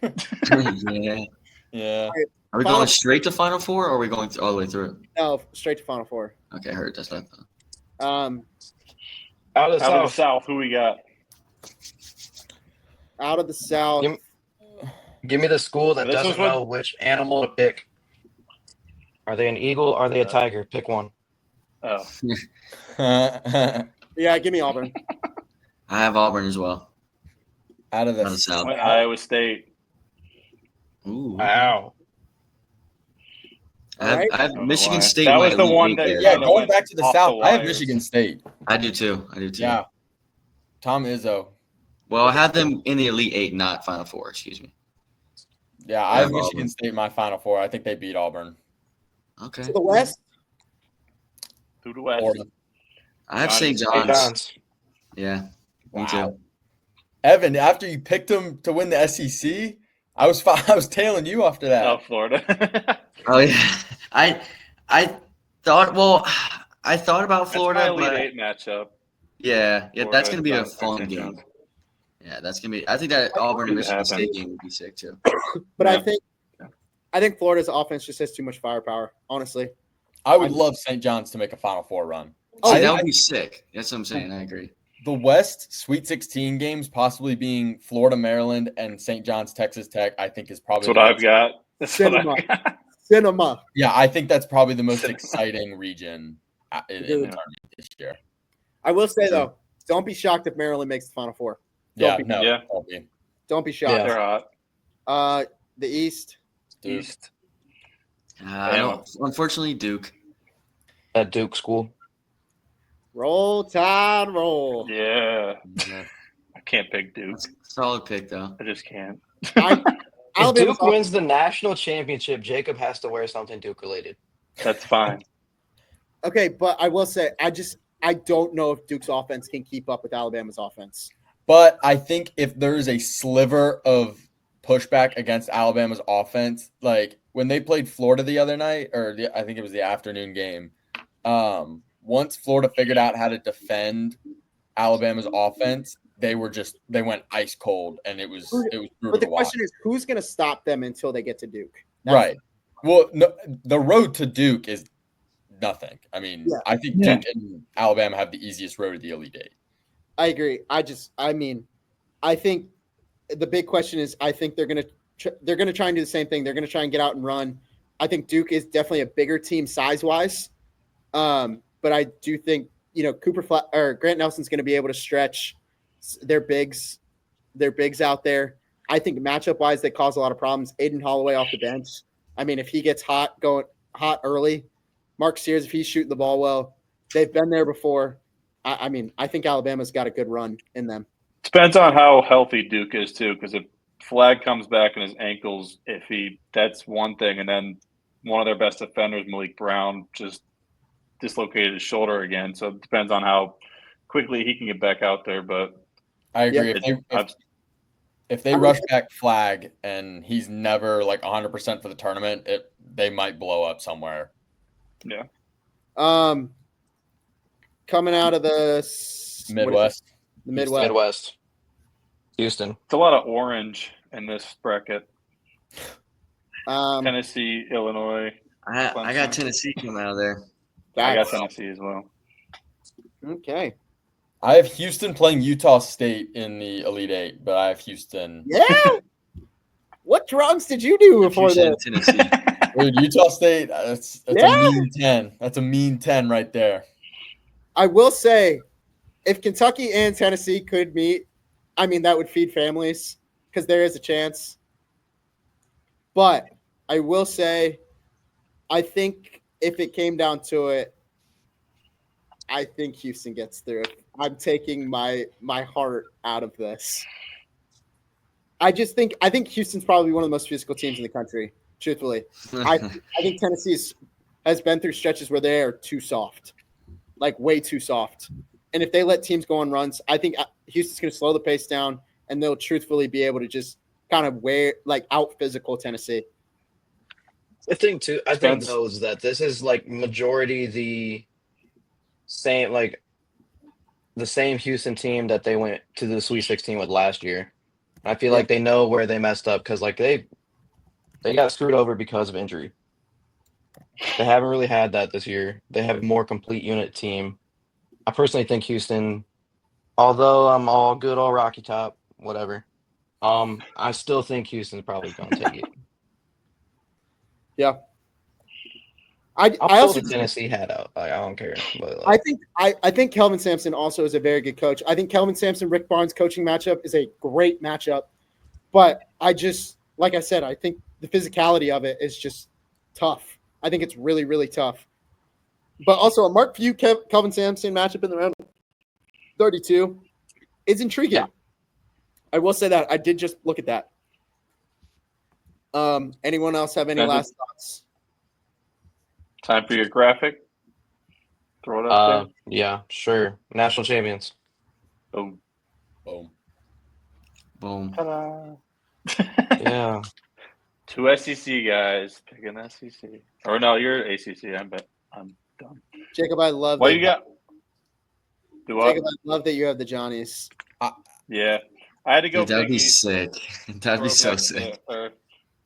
Yeah. Yeah. Are we going straight to Final Four, or are we going all the way through? No, straight to Final Four. Okay, I heard that's what I thought. Out of the Out of the South. South, who we got? Out of the South. Give me the school that This doesn't was what- know which animal to pick. Are they an eagle? Are they a tiger? Pick one. Oh, Yeah, give me Auburn. I have Auburn as well. Out of Out of the South. went Iowa State. Ooh. Wow. I have know Michigan why. State. That my was the Elite one Eight that- there. Yeah, kinda going went back to the off South, the I have wires. Michigan State. I do too. Yeah. Tom Izzo. Well, I have them in the Elite Eight, not Final Four. Excuse me. Yeah, I have Yeah, Michigan Auburn. State in my Final Four. I think they beat Auburn. Okay. To the West. Through the West. Florida. I have St. John's. John's. Yeah. Me Wow. too. Evan, after you picked them to win the SEC, I was tailing you after that. Oh, Florida. Oh yeah. I thought. Well, I thought about Florida, That's my but Elite Eight matchup. yeah, that's gonna be a Florida, fun St. game. John's. Yeah, that's gonna be. I think that Auburn and It Michigan happens. State game would be sick too. But Yeah. I think Florida's offense just has too much firepower, honestly. I would love St. John's to make a Final Four run. Oh, I- that would be sick. That's what I'm saying. I agree. The West Sweet 16 games possibly being Florida, Maryland, and St. John's, Texas Tech, I think is probably That's what I've got. That's what Cinema. I've got. Cinema. Yeah, I think that's probably the most exciting region in the tournament this year. I will say, though, don't be shocked if Maryland makes the Final Four. Yeah, be- no, Yeah. won't be. Don't be shocked. Yeah. They're hot. The East. Duke. East. I don't. Unfortunately, Duke. At Duke school. Roll Tide, roll. Yeah. Yeah. I can't pick Duke. Solid pick though. I just can't. I- If Alabama's Duke wins the national championship, Jacob has to wear something Duke related. That's fine. Okay, but I will say, I don't know if Duke's offense can keep up with Alabama's offense. But I think if there's a sliver of pushback against Alabama's offense, like when they played Florida the other night, I think it was the afternoon game, once Florida figured out how to defend Alabama's offense, they went ice cold, and it was brutal But the to watch. question is, who's going to stop them until they get to Duke? Right. Well, no, the road to Duke is nothing. I mean, Yeah. I think Duke and Alabama have the easiest road to the Elite Eight. I agree. I think the big question is, I think they're gonna try and do the same thing. They're gonna try and get out and run. I think Duke is definitely a bigger team size wise, but I do think Grant Nelson's going to be able to stretch their bigs out there. I think matchup wise, they cause a lot of problems. Aiden Holloway off the bench. I mean, if he gets hot early, Mark Sears, if he's shooting the ball well, they've been there before. I mean, I think Alabama's got a good run in them. Depends on how healthy Duke is too, because if Flag comes back and his ankles iffy, that's one thing, and then one of their best defenders, Malik Brown, just dislocated his shoulder again. So it depends on how quickly he can get back out there. But I agree. If they rush back Flag and he's never like 100% for the tournament, they might blow up somewhere. Yeah. Coming out of the Midwest. The Midwest. Midwest. Houston. It's a lot of orange in this bracket. Um, Tennessee, Illinois. I got Tennessee coming out of there. I got Tennessee as well. Okay. I have Houston playing Utah State in the Elite Eight, but I have Houston. Yeah. What drugs did you do before that? Tennessee. Dude, Utah State, that's a mean 10. That's a mean 10 right there. I will say, if Kentucky and Tennessee could meet, I mean, that would feed families because there is a chance. But I will say, I think if it came down to it, I think Houston gets through it. I'm taking my heart out of this. I think Houston's probably one of the most physical teams in the country, truthfully. I think Tennessee has been through stretches where they are too soft, like way too soft. And if they let teams go on runs, I think Houston's going to slow the pace down, and they'll truthfully be able to just kind of out physical Tennessee. I think though is that this is like majority the same Houston team that they went to the Sweet 16 with last year. I feel like they know where they messed up because like they got screwed over because of injury. They haven't really had that this year. They have a more complete unit team. I personally think Houston, although I'm all good, all Rocky Top, whatever. I still think Houston's probably going to take it. Yeah. I'll also pull the Tennessee hat out. I don't care. But, I think Kelvin Sampson also is a very good coach. I think Kelvin Sampson, Rick Barnes coaching matchup is a great matchup. But like I said, I think the physicality of it is just tough. I think it's really, really tough. But also a Mark Few Kelvin Sampson matchup in the round 32 is intriguing. Yeah. I will say that. I did just look at that. Anyone else have any last thoughts? Time for your graphic. Throw it up there. Yeah, sure. National champions. Boom. Boom. Ta-da. Yeah. Two SEC guys picking SEC. Or no, you're ACC. I'm done. Jacob, I love what that. You got? Do what? Jacob, I love that you have the Johnnies. Yeah. I had to go. Dude, that'd be sick. That'd be so sick.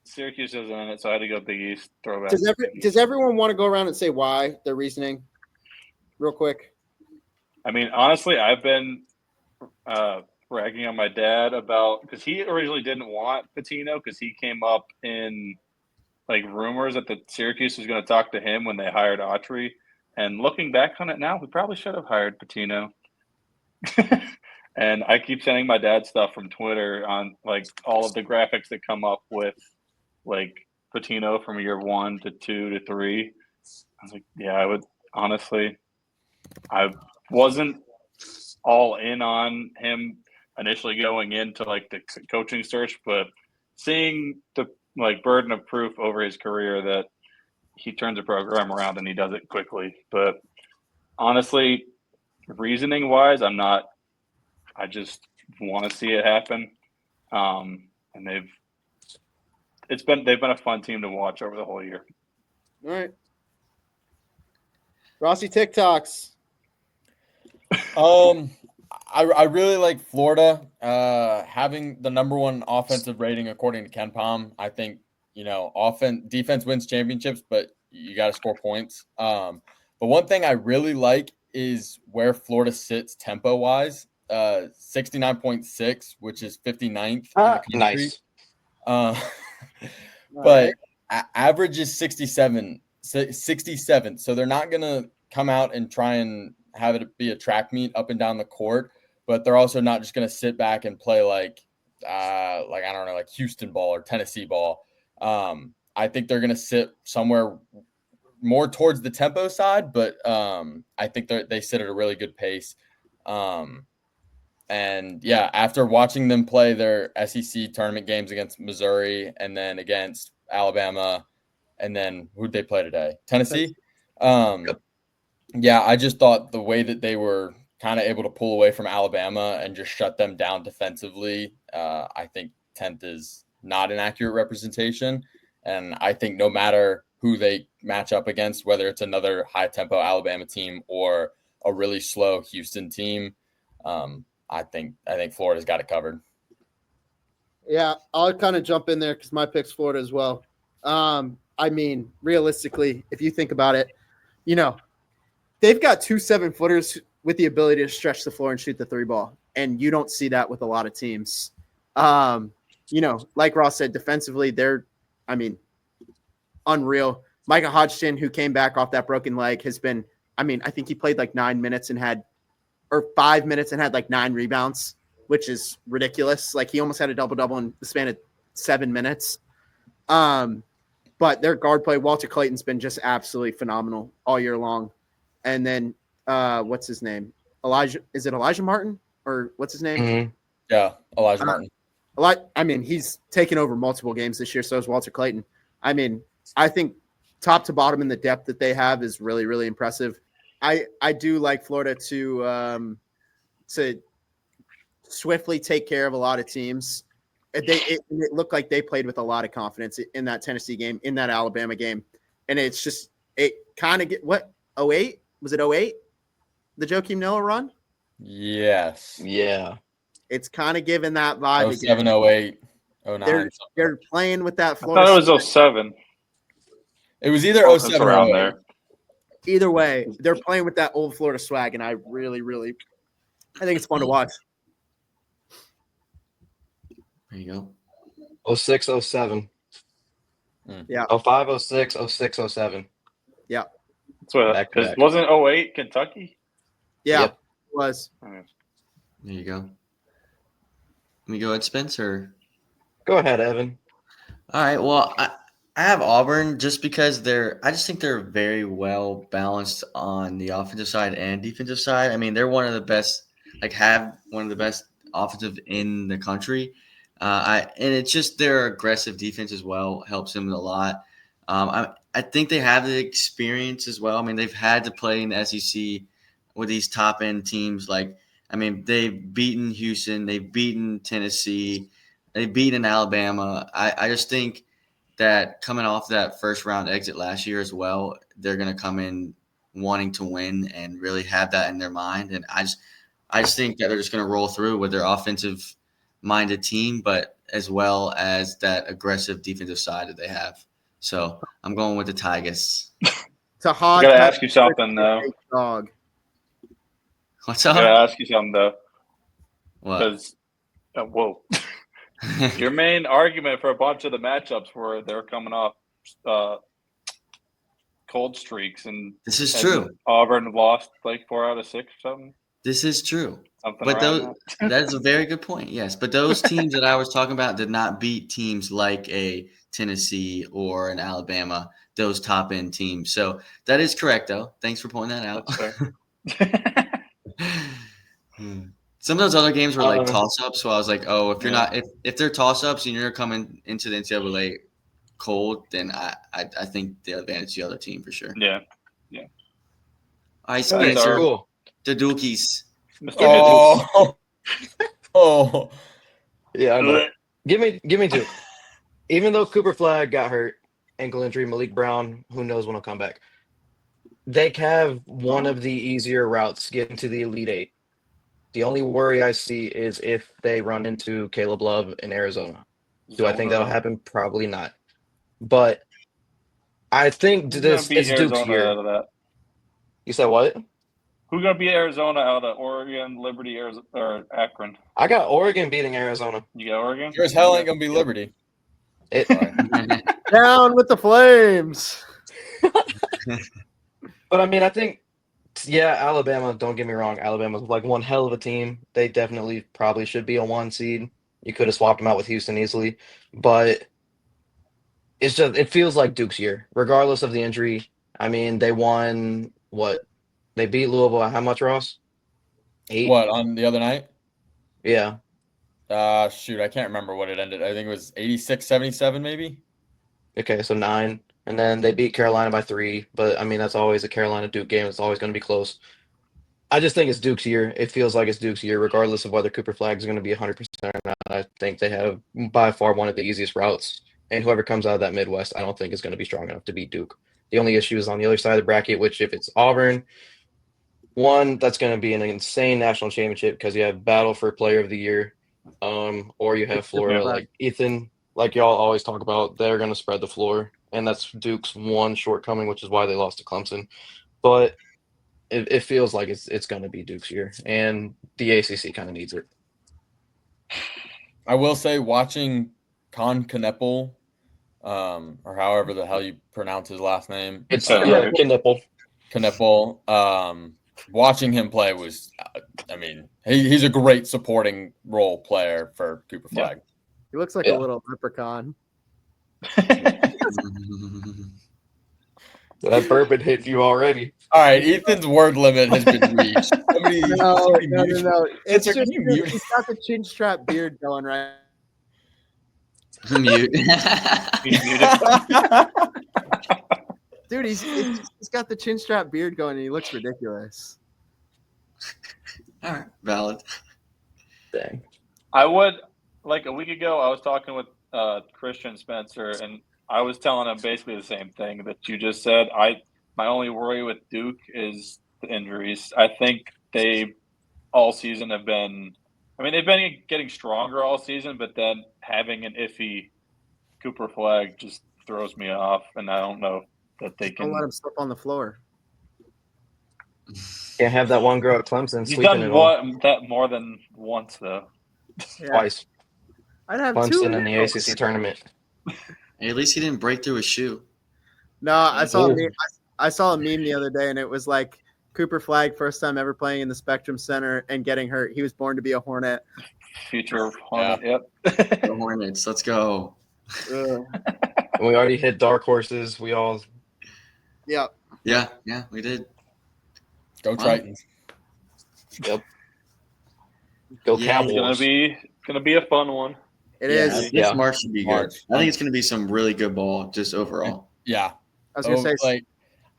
Syracuse isn't in it, so I had to go Big East throwback. Does everyone want to go around and say why their reasoning, real quick? I mean, honestly, I've been ragging on my dad about because he originally didn't want Pitino because he came up in like rumors that the Syracuse was going to talk to him when they hired Autry. And looking back on it now, we probably should have hired Pitino. And I keep sending my dad stuff from Twitter on like all of the graphics that come up with like Pitino from year 1 to 2 to 3. I was like, yeah, I would honestly. I wasn't all in on him initially going into like the coaching search, but seeing the like burden of proof over his career that he turns a program around and he does it quickly. But honestly, reasoning wise, I just want to see it happen. And they've been a fun team to watch over the whole year. All right. Rossi TikToks. I really like Florida having the number 1 offensive rating according to Ken Pom. I think defense wins championships, but you got to score points. But one thing I really like is where Florida sits tempo-wise. 69.6, which is 59th in the country. Nice. But average is 67. So they're not going to come out and try and have it be a track meet up and down the court, but they're also not just going to sit back and play like I don't know, like Houston ball or Tennessee ball. I think they're going to sit somewhere more towards the tempo side, but I think they sit at a really good pace. And yeah, after watching them play their SEC tournament games against Missouri and then against Alabama, and then who'd they play today? Tennessee. Yeah, I just thought the way that they were kind of able to pull away from Alabama and just shut them down defensively, I think 10th is not an accurate representation. And I think no matter who they match up against, whether it's another high-tempo Alabama team or a really slow Houston team, I think Florida's got it covered. Yeah, I'll kind of jump in there because my pick's Florida as well. I mean, realistically, if you think about it, they've got 2 7-footers with the ability to stretch the floor and shoot the 3 ball, and you don't see that with a lot of teams. Like Ross said, defensively, they're, unreal. Micah Hodgson, who came back off that broken leg, has been, I think he played like 9 minutes or 5 minutes and had like 9 rebounds, which is ridiculous. Like he almost had a double-double in the span of 7 minutes. But their guard play, Walter Clayton's been just absolutely phenomenal all year long. And then what's his name? Is it Elijah Martin or what's his name? Mm-hmm. Yeah, Elijah Martin. He's taken over multiple games this year, so is Walter Clayton. I think top to bottom in the depth that they have is really, really impressive. I do like Florida to swiftly take care of a lot of teams. It looked like they played with a lot of confidence in that Tennessee game, in that Alabama game. And it kind of 08? Was it 08? The Joakim Noah run? Yes. Yeah. It's kind of given that vibe. 07, 08, 09. They're playing with that I Florida. thought it was 07. It was either 07 or around 08. there. Either way, they're playing with that old Florida swag, and I really, really I think it's fun to watch. There you go. 06, 07. Yeah. 05, 06, 06, 07. Yeah. That's what. Back to back. Wasn't 08 Kentucky? Yeah, Yep. it was. There you go. Let me go ahead, Spencer. Go ahead, Evan. All right. Well, I have Auburn just because I just think they're very well balanced on the offensive side and defensive side. They're one of the best, have one of the best offensive in the country. And it's just their aggressive defense as well helps them a lot. I think they have the experience as well. They've had to play in the SEC with these top end teams. They've beaten Houston, they've beaten Tennessee, they've beaten Alabama. I just think that coming off that first round exit last year as well, they're going to come in wanting to win and really have that in their mind. And I just think that they're just going to roll through with their offensive minded team, but as well as that aggressive defensive side that they have. So I'm going with the Tigers. It's a hot. I gotta ask you something though. Dog. What's up? I gotta ask you something though. What? Because your main argument for a bunch of the matchups were they're coming off cold streaks, and this is true. Auburn lost 4 out of 6 or something. This is true. Something But that. that is a very good point. Yes, but those teams that I was talking about did not beat teams like a Tennessee or an Alabama, those top end teams. So that is correct, though. Thanks for pointing that out. Some of those other games were toss ups. So I was like, oh, if you're not, if they're toss ups and you're coming into the NCAA cold, then I think they advantage the other team for sure. Yeah. All right, Spencer. Cool. The Dookies. Mr. Oh. Yeah, I know. Give me 2. Even though Cooper Flag got hurt, ankle injury, Malik Brown, who knows when he'll come back. They have one of the easier routes getting to the Elite 8. The only worry I see is if they run into Caleb Love in Arizona. Do I think that'll happen? Probably not. But I think it's Duke's year. Out of that. You said what? Who gonna beat Arizona out of Oregon, Liberty, Arizona, or Akron? I got Oregon beating Arizona. You got Oregon? Sure as hell ain't gonna be Liberty. Sorry. Down with the Flames. But I mean, I think, yeah, Alabama. Don't get me wrong, Alabama's like one hell of a team. They definitely probably should be a 1 seed. You could have swapped them out with Houston easily, but it feels like Duke's year, regardless of the injury. I mean, they won what? They beat Louisville at how much, Ross? 8. What, on the other night? Yeah. Shoot, I can't remember what it ended. I think it was 86-77 maybe. Okay, so 9, and then they beat Carolina by 3. But I mean, that's always a Carolina Duke game. It's always going to be close. I just think it's Duke's year. It feels like it's Duke's year, regardless of whether Cooper Flag is going to be 100% or not. I think they have by far one of the easiest routes, and whoever comes out of that Midwest, I don't think is going to be strong enough to beat Duke. The only issue is on the other side of the bracket, which if it's Auburn, one, that's going to be an insane national championship because you have battle for Player of the Year, or you have Florida, like Ethan, like y'all always talk about. They're going to spread the floor, and that's Duke's one shortcoming, which is why they lost to Clemson. But it feels like it's going to be Duke's year, and the ACC kind of needs it. I will say, watching Con Kneppel, or however the hell you pronounce his last name, It's Kneppel. Kneppel. Watching him play was, I mean, he's a great supporting role player for Cooper Flag. He looks like a little leprechaun. That bourbon hit you already. All right, Ethan's word limit has been reached. No. It's just you mute? he's got the chin strap beard going right. Mute. He's muted. Dude, he's got the chin strap beard going and he looks ridiculous. All right, valid. Dang. I would, like a week ago, I was talking with Christian Spencer, and I was telling him basically the same thing that you just said. My only worry with Duke is the injuries. I think they all season have been – I mean, they've been getting stronger all season, but then having an iffy Cooper Flag just throws me off, and I don't know that they can – Don't let him slip on the floor. Can't have that one girl at Clemson He's sweeping done it all. that more than once, though. Yeah. Twice. I'd have two. Clemson in the ACC tournament. Hey, at least he didn't break through his shoe. No, I saw a meme the other day, and it was like Cooper Flag, first time ever playing in the Spectrum Center and getting hurt. He was born to be a Hornet. Future Hornet, yep. The Hornets, let's go. We already hit dark horses. We all Yeah. Yeah, we did. Go Titans. Yep. Go Yeah, It's Cowboys. gonna be a fun one. It is. This March should be good. March. I think it's going to be some really good ball, just overall. Yeah. I was gonna say, like,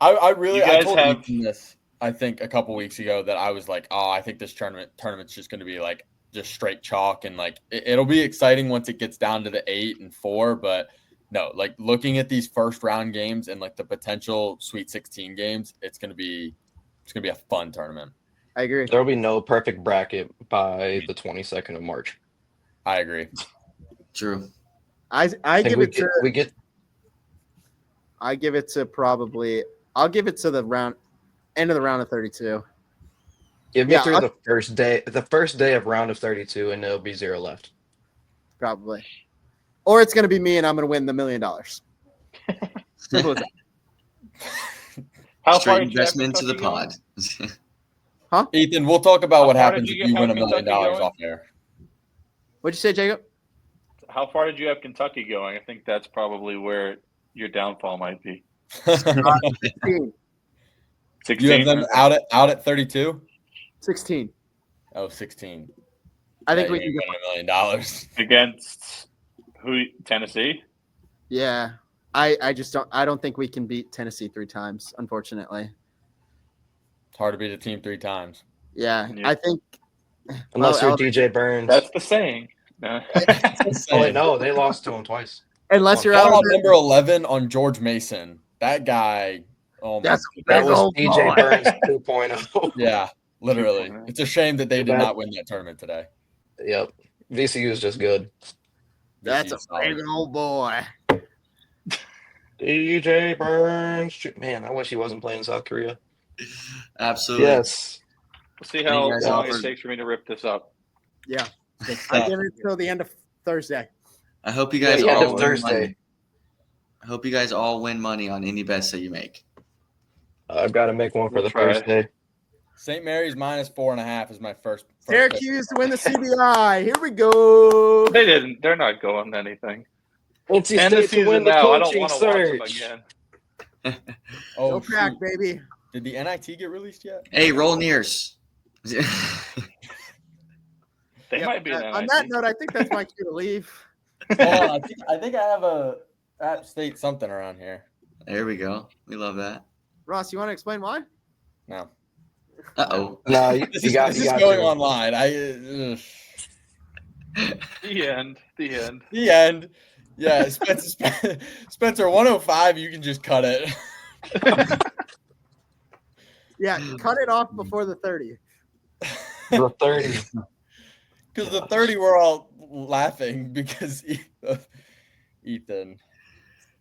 I really You guys told have- Ethan this, I think, a couple weeks ago that I was like, oh, I think this tournament's just going to be like just straight chalk, and like it'll be exciting once it gets down to the 8 and 4, but no, like looking at these first round games and like the potential Sweet 16 games, it's gonna be a fun tournament. I agree. There will be no perfect bracket by the 22nd of March. I agree. True. I give it to we get I give it to probably I'll give it to the end of the round of 32. give me Yeah, through the first day of round of 32, and there'll be 0 left. Probably. Or it's gonna be me and I'm gonna win the $1 million. Simple as that. How Straight far did you have investment to the Kentucky pod. going? Ethan, we'll talk about How what far happens did if you you win $1 have million Kentucky going? off there. What'd you say, Jacob? How far did you have Kentucky going? I think that's probably where your downfall might be. 16. 16. You have them out at 32? 16. Oh, 16. I think Yeah, we you can ain't get winning $1 million. Against who? Tennessee? Yeah. I just don't think we can beat Tennessee 3 times, unfortunately. It's hard to beat a team 3 times. Yeah. Yeah. I think Unless Well, you're DJ Burns. That's the saying. No. Oh wait, no, they lost to him twice. unless you're Shout out Alabama, number 11 on George Mason. That guy. Oh my. that's That big was old DJ boy. Burns 2.0. Yeah, literally. It's a shame that they did Bad. not win that tournament today. Yep. VCU is just good. That's a VCU 's solid. big old boy. DJ Burns. Man, I wish he wasn't playing in South Korea. Absolutely. Yes. We'll see Thank how you guys long all it for- takes for me to rip this up. Yeah. Good I stuff. give it till the end of Thursday. I hope you Yeah, guys the end all of win Thursday. money. I hope you guys all win money on any bets that you make. I've got to make one for We'll the try. Thursday. St. Mary's minus 4.5 is my first pick. Syracuse to win the CBI. Here we go. They didn't. They're not going anything. NC End the State to win season the now. I don't coaching want to watch them search. again. Oh, Go Pack, shoot. baby. Did the NIT get released yet? Hey, roll nears. They Yep, might be an on NIT. that note, I think that's my cue to leave. Hold on, I think I have a App State something around here. There we go. We love that. Ross, you want to explain why? No. Uh-oh. No, you This got is going to. online. The end. The end. The end. Yeah, Spencer 105, you can just cut it. Yeah, cut it off before the 30. The 30. Because the 30 we're all laughing because of Ethan.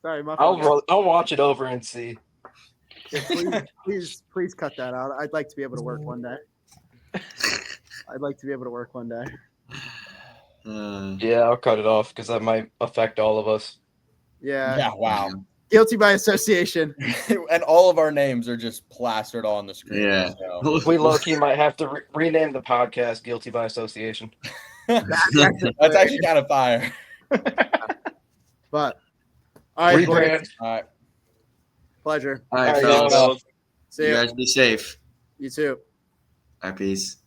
Sorry, my fault. I'll watch it over and see. Yeah, please cut that out. I'd like to be able to work one day. Yeah, I'll cut it off because that might affect all of us. Yeah. Wow. Guilty by association. And all of our names are just plastered on the screen. Yeah. So. We low-key might have to rename the podcast Guilty by Association. That's actually kind of fire. But all right, boys. Rebrand. All right. Pleasure. All right, All right, fellas. fellas. See You you. guys be safe. You too. All right, peace.